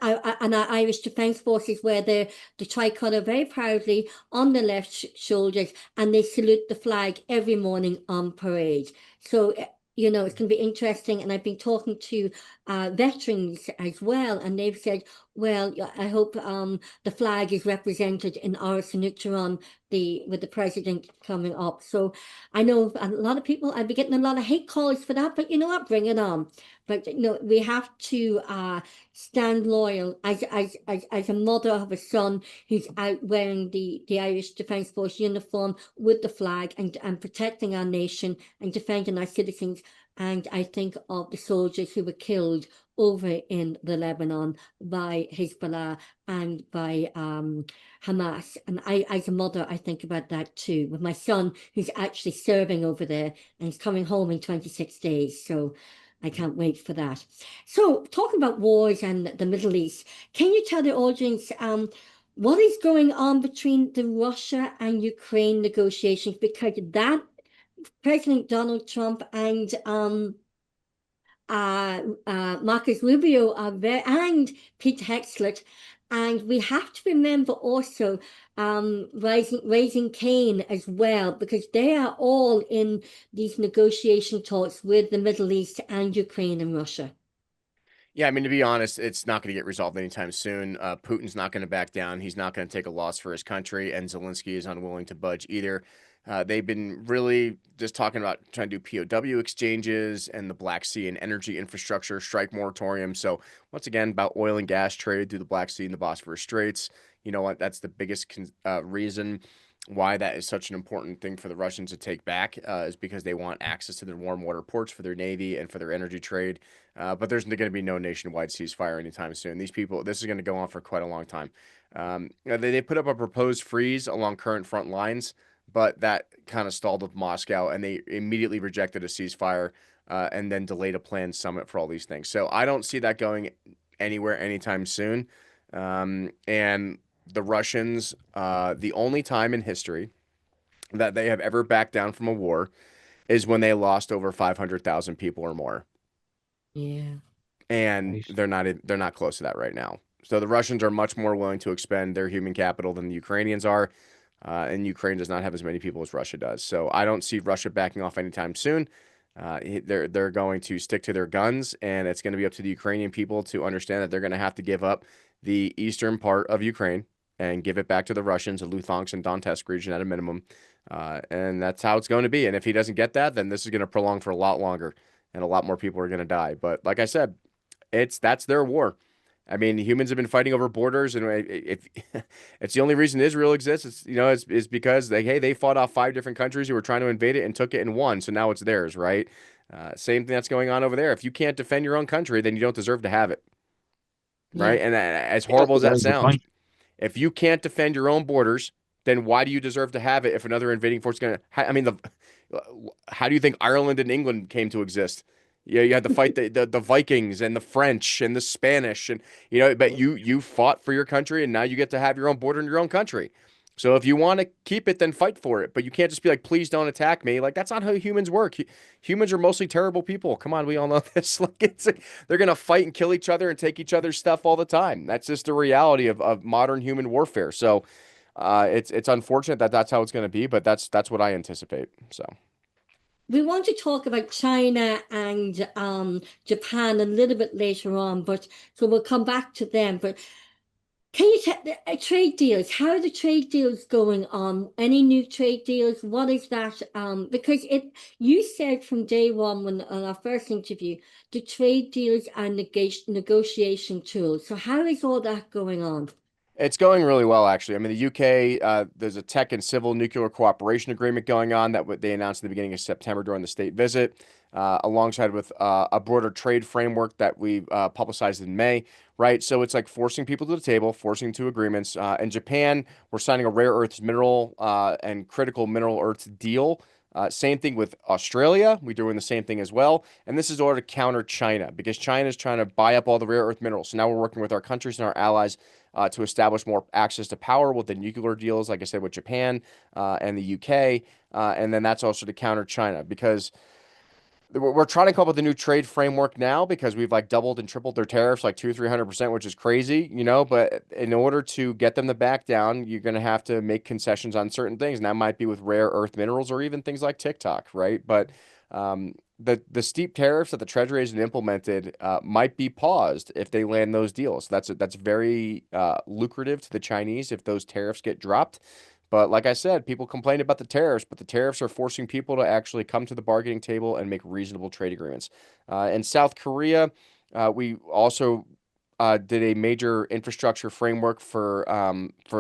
our Irish Defence Forces wear the tricolour very proudly on the left shoulders, and they salute the flag every morning on parade. So it's going to be interesting. And I've been talking to veterans as well, and they've said, well, I hope the flag is represented in Áras an Uachtaráin, with the president coming up. So I know a lot of people, I'll be getting a lot of hate calls for that, but you know what, bring it on. But we have to stand loyal as a mother of a son who's out wearing the Irish Defence Force uniform with the flag and protecting our nation and defending our citizens. And I think of the soldiers who were killed over in the Lebanon by Hezbollah and by Hamas. And as a mother, I think about that too, with my son who's actually serving over there, and he's coming home in 26 days. So I can't wait for that. So talking about wars and the Middle East, can you tell the audience what is going on between the Russia and Ukraine negotiations? Because that President Donald Trump and Marcus Rubio and Pete Hegseth, and we have to remember also Raising Cane as well, because they are all in these negotiation talks with the Middle East and Ukraine and Russia. Yeah, I mean, to be honest, it's not going to get resolved anytime soon. Putin's not going to back down. He's not going to take a loss for his country, and Zelensky is unwilling to budge either. They've been really just talking about trying to do POW exchanges and the Black Sea and energy infrastructure strike moratorium. So once again, about oil and gas trade through the Black Sea and the Bosphorus Straits. You know what? That's the biggest reason why that is such an important thing for the Russians to take back, is because they want access to their warm water ports for their navy and for their energy trade. But there's going to be no nationwide ceasefire anytime soon. These people, this is going to go on for quite a long time. They put up a proposed freeze along current front lines, but that kind of stalled with Moscow, and they immediately rejected a ceasefire and then delayed a planned summit for all these things. So I don't see that going anywhere anytime soon. And the Russians, the only time in history that they have ever backed down from a war is when they lost over 500,000 people or more. Yeah. And they're not close to that right now. So the Russians are much more willing to expend their human capital than the Ukrainians are. And Ukraine does not have as many people as Russia does. So I don't see Russia backing off anytime soon. They're going to stick to their guns, and it's going to be up to the Ukrainian people to understand that they're going to have to give up the eastern part of Ukraine and give it back to the Russians, the Luhansk and Donetsk region at a minimum. And that's how it's going to be. And if he doesn't get that, then this is going to prolong for a lot longer, and a lot more people are going to die. But like I said, that's their war. I mean, humans have been fighting over borders, and if it's the only reason Israel exists, it's because they fought off 5 different countries who were trying to invade it and took it and won. So now it's theirs, right? Same thing that's going on over there. If you can't defend your own country, then you don't deserve to have it. Yeah. right? And as Yeah, that's horrible a as that very good sounds, point. if you can't defend your own borders, then why do you deserve to have it if another invading force is going to? I mean, how do you think Ireland and England came to exist? Yeah, you had to fight the Vikings and the French and the Spanish, and but you fought for your country, and now you get to have your own border in your own country. So if you want to keep it, then fight for it. But you can't just be like, please don't attack me. Like that's not how humans work. Humans are mostly terrible people. Come on, we all know this. Like they're gonna fight and kill each other and take each other's stuff all the time. That's just the reality of modern human warfare. So it's unfortunate that that's how it's gonna be, but that's what I anticipate. So. We want to talk about China and Japan a little bit later on, but so we'll come back to them. But can you tell trade deals? How are the trade deals going on? Any new trade deals? What is that? Because you said from day one when on our first interview, the trade deals are negotiation tools. So how is all that going on? It's going really well, actually. I mean, the UK, there's a tech and civil nuclear cooperation agreement going on that they announced at the beginning of September during the state visit, alongside with a broader trade framework that we publicized in May, right? So it's like forcing people to the table, forcing to agreements. In Japan, we're signing a rare earths mineral and critical mineral earths deal. Same thing with Australia. We're doing the same thing as well. And this is in order to counter China because China is trying to buy up all the rare earth minerals. So now we're working with our countries and our allies to establish more access to power with the nuclear deals, like I said, with Japan and the UK. And then that's also to counter China because we're trying to come up with a new trade framework now because we've like doubled and tripled their tariffs like 200-300%, which is crazy, but in order to get them to back down, you're going to have to make concessions on certain things. And that might be with rare earth minerals or even things like TikTok, right? But the steep tariffs that the Treasury has implemented might be paused if they land those deals. That's very lucrative to the Chinese if those tariffs get dropped. But like I said, people complain about the tariffs, but the tariffs are forcing people to actually come to the bargaining table and make reasonable trade agreements. In South Korea, we also did a major infrastructure framework for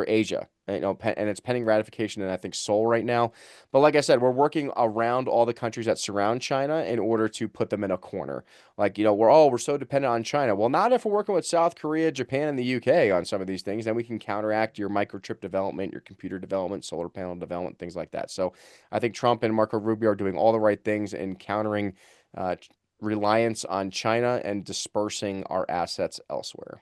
Asia. And it's pending ratification in I think Seoul right now. But like I said, we're working around all the countries that surround China in order to put them in a corner. Like, we're so dependent on China. Well, not if we're working with South Korea, Japan, and the UK on some of these things. Then we can counteract your microchip development, your computer development, solar panel development, things like that. So I think Trump and Marco Rubio are doing all the right things in countering uh, reliance on China and dispersing our assets elsewhere.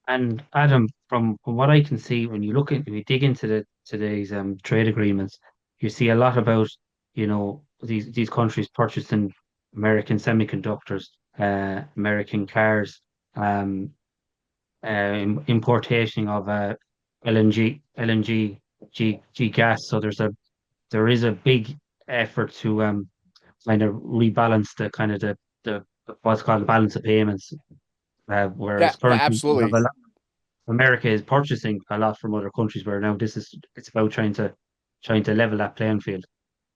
And Adam, from what I can see, when you dig into today's trade agreements, you see a lot about, these countries purchasing American semiconductors, American cars, um, importation of LNG gas. So there is a big effort to kind of rebalance the what's called the balance of payments. Yeah, Whereas currently you have absolutely. America is purchasing a lot from other countries, where now it's about trying to level that playing field.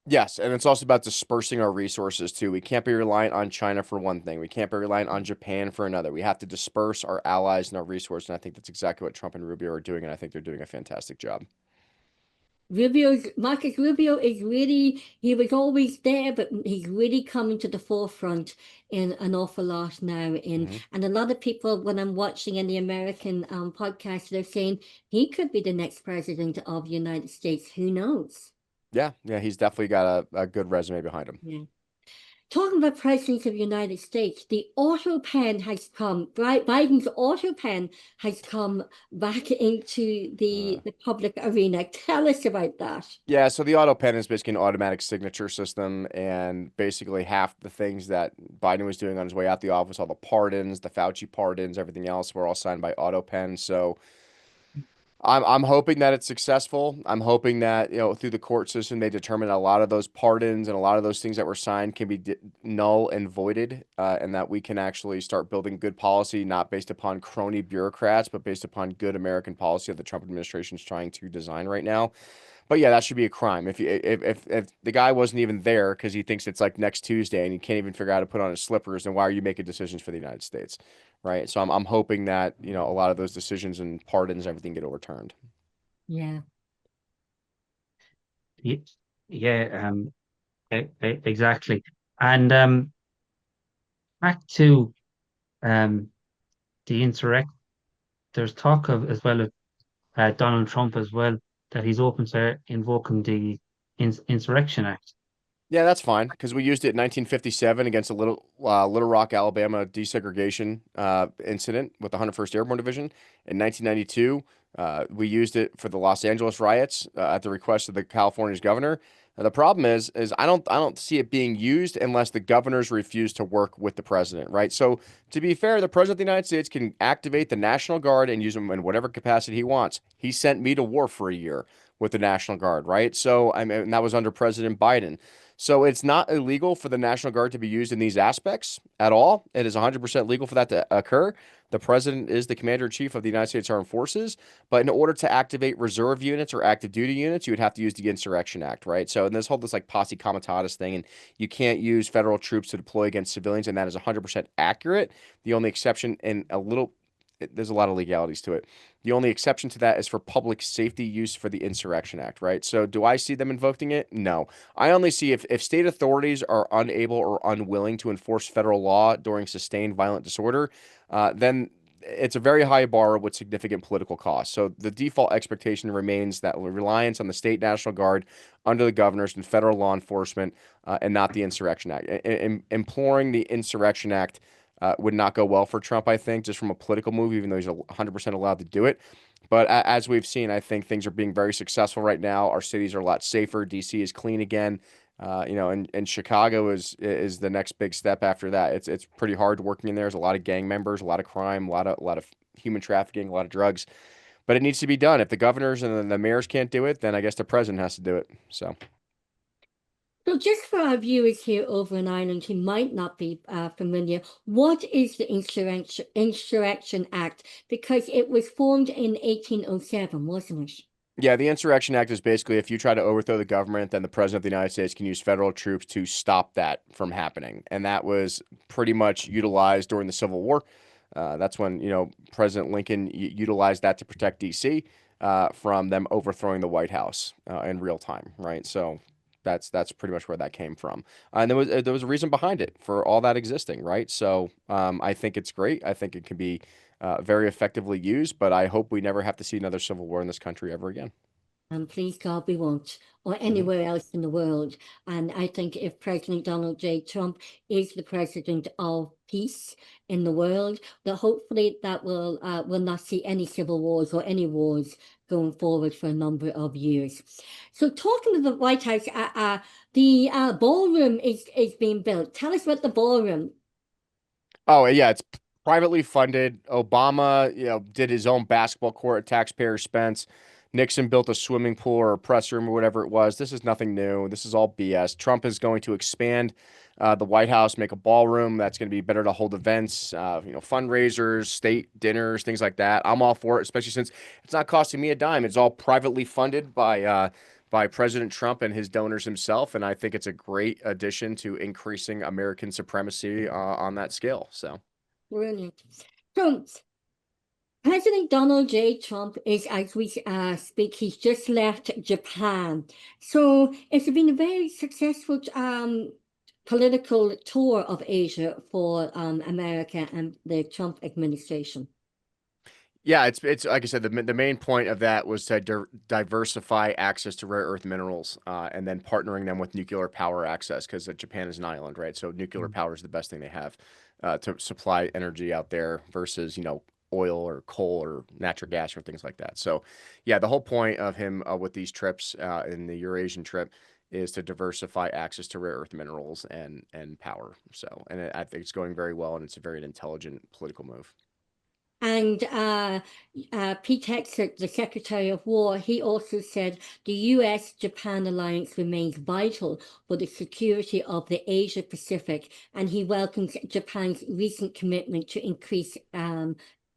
Yes, and it's also about dispersing our resources too. We can't be reliant on China for one thing. We can't be reliant on Japan for another. We have to disperse our allies and our resources, and I think that's exactly what Trump and Rubio are doing, and I think they're doing a fantastic job. Marcus Rubio is really, he was always there, but he's really coming to the forefront in an awful lot now. Hmm. And a lot of people, when I'm watching in the American podcast, they're saying he could be the next president of the United States. Who knows? Yeah, yeah, he's definitely got a good resume behind him. Yeah. Talking about presidents of the United States, the auto pen has come, Biden's auto pen has come back into Uh, the public arena. Tell us about that. yeah, so the auto pen is basically an automatic signature system, and basically half the things that Biden was doing on his way out the office, all the pardons, the Fauci pardons, everything else, were all signed by auto pen. So I'm hoping that it's successful. I'm hoping that, through the court system, they determine a lot of those pardons and a lot of those things that were signed can be null and voided, and that we can actually start building good policy, not based upon crony bureaucrats, but based upon good American policy that the Trump administration is trying to design right now. But yeah, that should be a crime. If the guy wasn't even there because he thinks it's like next Tuesday and he can't even figure out how to put on his slippers, then why are you making decisions for the United States? Right. So I'm hoping that, a lot of those decisions and pardons, everything get overturned. Yeah. Ye- Yeah, exactly. And back to um the insurrect. There's talk of as well of Donald Trump as well that he's open to invoking the Insurrection Act. Yeah, that's fine because we used it in 1957 against a Little Rock, Alabama desegregation incident with the 101st Airborne Division. In 1992, we used it for the Los Angeles riots at the request of the California's governor. The problem is I don't see it being used unless the governors refuse to work with the president, right? So to be fair, the president of the United States can activate the National Guard and use them in whatever capacity he wants. He sent me to war for a year with the National Guard, right? So I mean, and that was under President Biden. So it's not illegal for the National Guard to be used in these aspects at all. It is 100% legal for that to occur. The president is the commander in chief of the United States Armed Forces, but in order to activate reserve units or active duty units, you would have to use the Insurrection Act, right? So, and this like posse comitatus thing, and you can't use federal troops to deploy against civilians, and that is 100% accurate. The only exception, and there's a lot of legalities to it. The only exception to that is for public safety use for the Insurrection Act, right? So do I see them invoking it? No. I only see if state authorities are unable or unwilling to enforce federal law during sustained violent disorder, then it's a very high bar with significant political costs. So the default expectation remains that reliance on the state National Guard under the governors and federal law enforcement, and not the Insurrection Act. Imploring the Insurrection Act would not go well for Trump, I think, just from a political move, even though he's 100% allowed to do it. But as we've seen, I think things are being very successful right now. Our cities are a lot safer. DC is clean again. And Chicago is the next big step after that. It's pretty hard working in there. There's a lot of gang members, a lot of crime, a lot of human trafficking, a lot of drugs. But it needs to be done. If the governors and the mayors can't do it, then I guess the president has to do it. So. So just for our viewers here over in Ireland who might not be familiar, what is the Insurrection Act? Because it was formed in 1807, wasn't it? Yeah, the Insurrection Act is basically if you try to overthrow the government, then the president of the United States can use federal troops to stop that from happening. And that was pretty much utilized during the Civil War. That's when, President Lincoln utilized that to protect D.C. From them overthrowing the White House in real time, right? So that's pretty much where that came from. And there was a reason behind it for all that existing, right? So I think it's great. I think it can be very effectively used, but I hope we never have to see another civil war in this country ever again. And please God we won't, or Mm-hmm. anywhere else in the world. And I think if President Donald J. Trump is the president of peace in the world, that hopefully that will not see any civil wars or any wars going forward for a number of years. So talking of the White House, the ballroom is being built. Tell us about the ballroom. Oh, yeah, it's privately funded. Obama, did his own basketball court at taxpayer expense. Nixon built a swimming pool or a press room or whatever it was. This is nothing new. This is all BS. Trump is going to expand the White House, make a ballroom that's going to be better to hold events, fundraisers, state dinners, things like that. I'm all for it, especially since it's not costing me a dime. It's all privately funded by President Trump and his donors himself, and I think it's a great addition to increasing American supremacy on that scale. So, Brilliant. So President Donald J. Trump is, as we speak, he's just left Japan. So it's been a very successful political tour of Asia for America and the Trump administration. yeah, it's like I said, the main point of that was to diversify access to rare earth minerals, and then partnering them with nuclear power access because Japan is an island, right? So nuclear power is the best thing they have to supply energy out there versus oil or coal or natural gas or things like that. So, yeah, the whole point of him with these trips in the Eurasian trip is to diversify access to rare earth minerals and power. So, and I think it's going very well, and it's a very intelligent political move. And Pete Hegseth, the Secretary of War, he also said the US-Japan alliance remains vital for the security of the Asia-Pacific, and he welcomes Japan's recent commitment to increase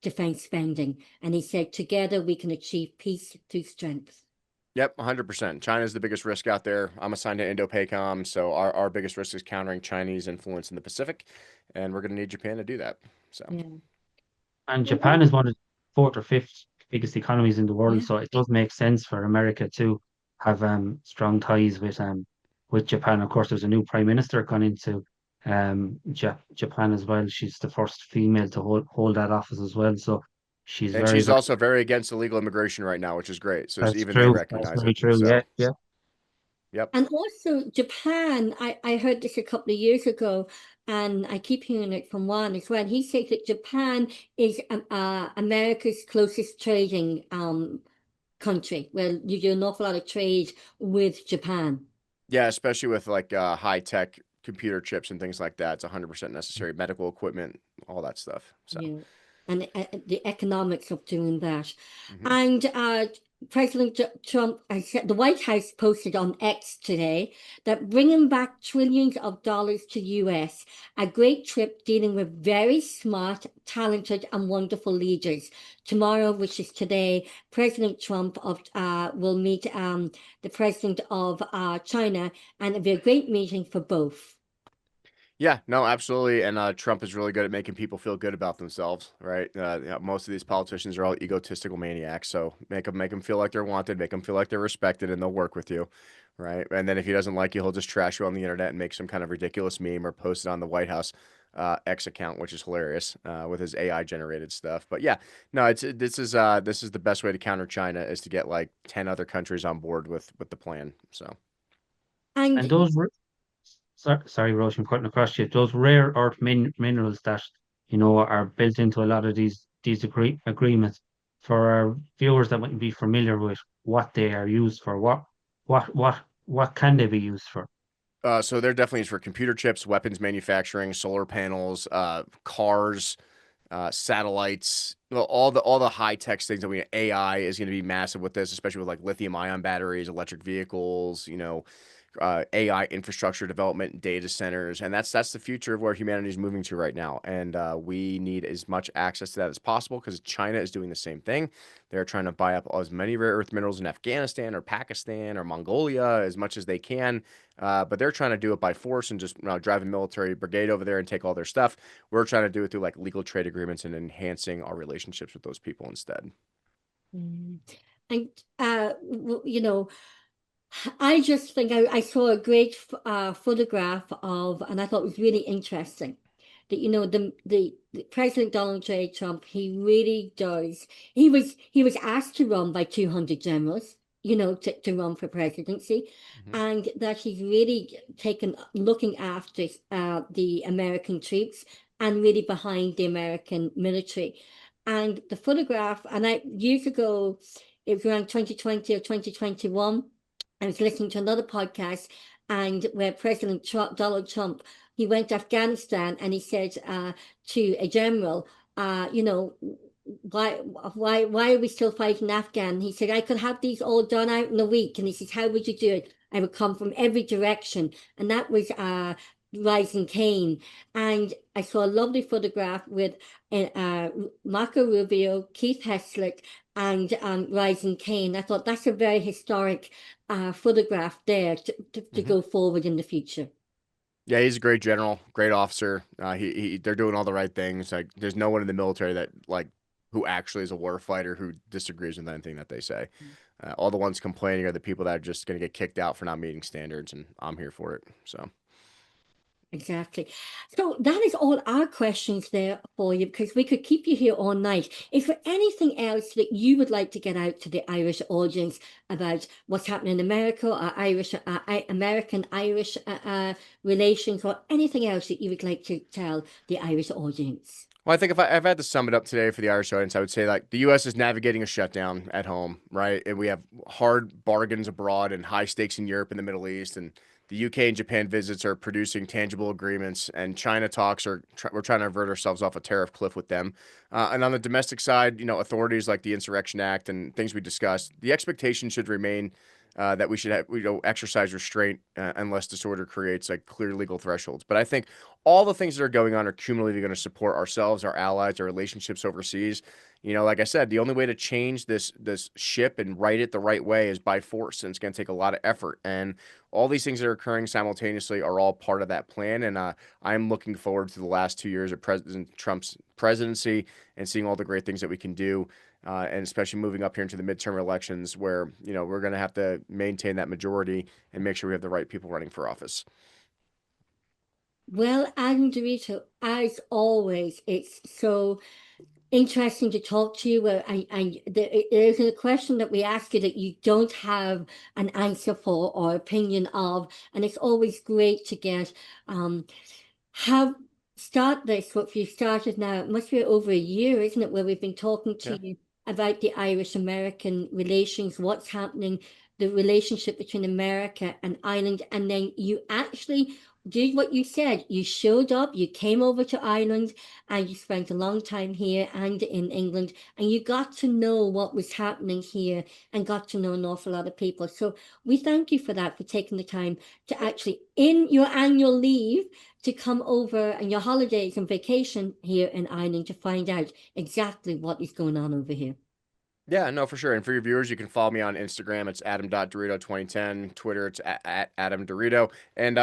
defense spending. And he said, together we can achieve peace through strength. Yep, 100%. China's the biggest risk out there. I'm assigned to Indo-PACOM, so our biggest risk is countering Chinese influence in the Pacific, and we're going to need Japan to do that. So. Yeah. And Japan is one of the fourth or fifth biggest economies in the world, Yeah. so it does make sense for America to have strong ties with Japan. Of course, there's a new prime minister gone into Japan as well. She's the first female to hold that office as well. So she's And very, she's very, also very against illegal immigration right now, which is great. So that's even they true. That's recognize very it. true. Yeah, So, yeah. yep. And also Japan, I heard this a couple of years ago, and I keep hearing it from Juan as well. He says that Japan is America's closest trading country, where you do an awful lot of trade with Japan. Yeah, especially with like high tech computer chips and things like that. It's 100% necessary. Medical equipment, all that stuff. So, Yeah, and the economics of doing that. mhm. And President Trump, the White House posted on X today that bringing back trillions of dollars to US, a great trip dealing with very smart, talented, and wonderful leaders. Tomorrow, which is today, President Trump will meet the president of China, and it'll be a great meeting for both. Yeah, no, absolutely. And Trump is really good at making people feel good about themselves, right? Most of these politicians are all egotistical maniacs. So make them feel like they're wanted, make them feel like they're respected, and they'll work with you, right? And then if he doesn't like you, he'll just trash you on the internet and make some kind of ridiculous meme or post it on the White House X account, which is hilarious with his AI generated stuff. But yeah, no, this is the best way to counter China is to get like 10 other countries on board with the plan. So. And And sorry, Roisin, cutting across you. Those rare earth minerals that are built into a lot of these agreements. For our viewers that wouldn't be familiar with what they are used for, what can they be used for? So they're definitely used for computer chips, weapons manufacturing, solar panels, cars, satellites, well, all the high tech things that we AI is going to be massive with this, especially with like lithium ion batteries, electric vehicles, AI infrastructure development, data centers, and that's the future of where humanity is moving to right now. And we need as much access to that as possible because China is doing the same thing. They're trying to buy up as many rare earth minerals in Afghanistan or Pakistan or Mongolia as much as they can. But they're trying to do it by force and just drive a military brigade over there and take all their stuff. We're trying to do it through like legal trade agreements and enhancing our relationships with those people instead. mm, and I just think I saw a great photograph of, and I thought it was really interesting that the President Donald J. Trump, he really does. He was asked to run by 200 generals, to run for presidency, Mhm. and that he's really taken looking after the American troops and really behind the American military. And the photograph, and I years ago, it was around 2020 or 2021. I was listening to another podcast, and where President Trump, Donald Trump, he went to Afghanistan and he said to a general, why, why are we still fighting Afghan? He said, I could have these all done out in a week. And he says, how would you do it? I would come from every direction. And that was Roisin Kane. And I saw a lovely photograph with Marco Rubio, Keith Heslett, and Roisin Kane. I thought that's a very historic photograph there to Mhm. go forward in the future. Yeah, he's a great general, great officer. They're doing all the right things. Like, there's no one in the military that like who actually is a war fighter who disagrees with anything that they say. All the ones complaining are the people that are just going to get kicked out for not meeting standards, and I'm here for it. So. Exactly. So that is all our questions there for you because we could keep you here all night. Is there anything else that you would like to get out to the Irish audience about what's happening in America or American-Irish relations or anything else that you would like to tell the Irish audience? Well, I think if I had to sum it up today for the Irish audience, I would say like the U.S. is navigating a shutdown at home, right? And we have hard bargains abroad and high stakes in Europe and the Middle East, and the UK and Japan visits are producing tangible agreements, and China talks we're trying to avert ourselves off a tariff cliff with them. And on the domestic side, authorities like the Insurrection Act and things we discussed, the expectation should remain that we should have exercise restraint unless disorder creates like clear legal thresholds. But I think all the things that are going on are cumulatively going to support ourselves, our allies, our relationships overseas. Like I said, the only way to change this ship and right it the right way is by force, and it's going to take a lot of effort. And all these things that are occurring simultaneously are all part of that plan. And I'm looking forward to the last 2 years of President Trump's presidency and seeing all the great things that we can do. And especially moving up here into the midterm elections where, we're going to have to maintain that majority and make sure we have the right people running for office. Well, Adam DeRito, as always, it's so interesting to talk to you. And there's a question that we ask you that you don't have an answer for or opinion of, and it's always great to get have start this. What you started now, it must be over a year, isn't it, where we've been talking to Yeah. you about the Irish-American relations, what's happening, the relationship between America and Ireland, and then you actually did what you said. You showed up, you came over to Ireland, and you spent a long time here and in England, and you got to know what was happening here and got to know an awful lot of people. So we thank you for that, for taking the time to actually, in your annual leave, to come over and your holidays and vacation here in Ireland to find out exactly what is going on over here. Yeah, no, for sure. And for your viewers, you can follow me on Instagram. It's adam.dorito2010. Twitter, it's at Adam Dorito. And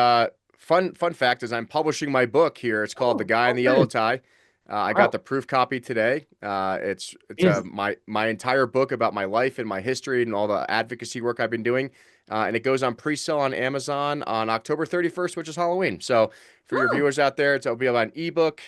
fun fact is I'm publishing my book here. It's called The Guy in the Yellow Okay. Tie. I Wow. got the proof copy today. It's Yes. my entire book about my life and my history and all the advocacy work I've been doing. And it goes on pre-sale on Amazon on October 31st, which is Halloween. So for your Oh, viewers out there, it'll be about an ebook,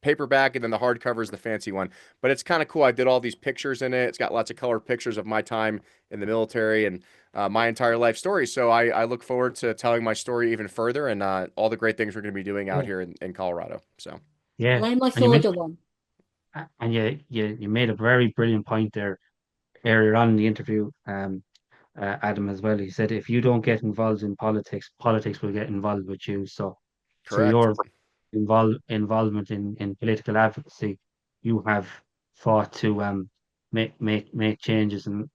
paperback, and then the hardcover is the fancy one. But it's kind of cool. I did all these pictures in it. It's got lots of colored pictures of my time in the military and my entire life story. So I look forward to telling my story even further and all the great things we're going to be doing out Yeah. here in Colorado. So, Yeah. well, I must And you order mentioned, one. and you made a very brilliant point there earlier on in the interview, Adam, as well. He said, if you don't get involved in politics, politics will get involved with you. So correct. your involvement in political advocacy, you have fought to make changes, and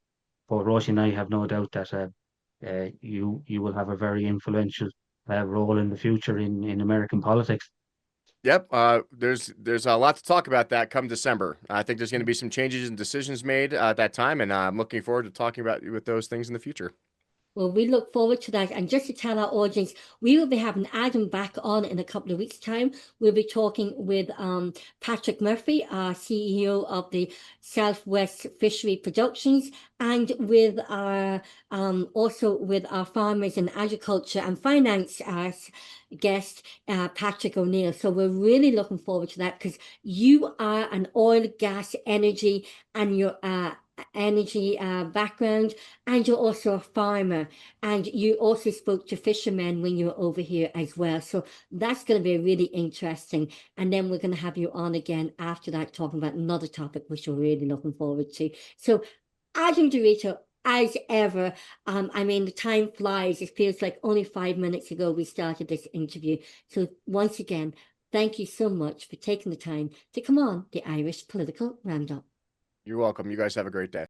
for Roisin and I have no doubt that you will have a very influential role in the future in American politics. Yep. There's a lot to talk about that come December. I think there's going to be some changes and decisions made at that time, and I'm looking forward to talking about with those things in the future. Well, we look forward to that. And just to tell our audience, we will be having Adam back on in a couple of weeks' time. We'll be talking with Patrick Murphy, our CEO of the Southwest Fishery Productions, and with our also with our farmers and agriculture and finance guest, Patrick O'Neill. So we're really looking forward to that because you are an oil, gas, energy, and your energy background, and you're also a farmer, and you also spoke to fishermen when you were over here as well. So that's going to be really interesting. And then we're going to have you on again after that, talking about another topic, which we're really looking forward to. So, Adam DeRito, as ever, I mean, the time flies. It feels like only 5 minutes ago we started this interview. So once again, thank you so much for taking the time to come on the Irish Political Roundup. You're welcome. You guys have a great day.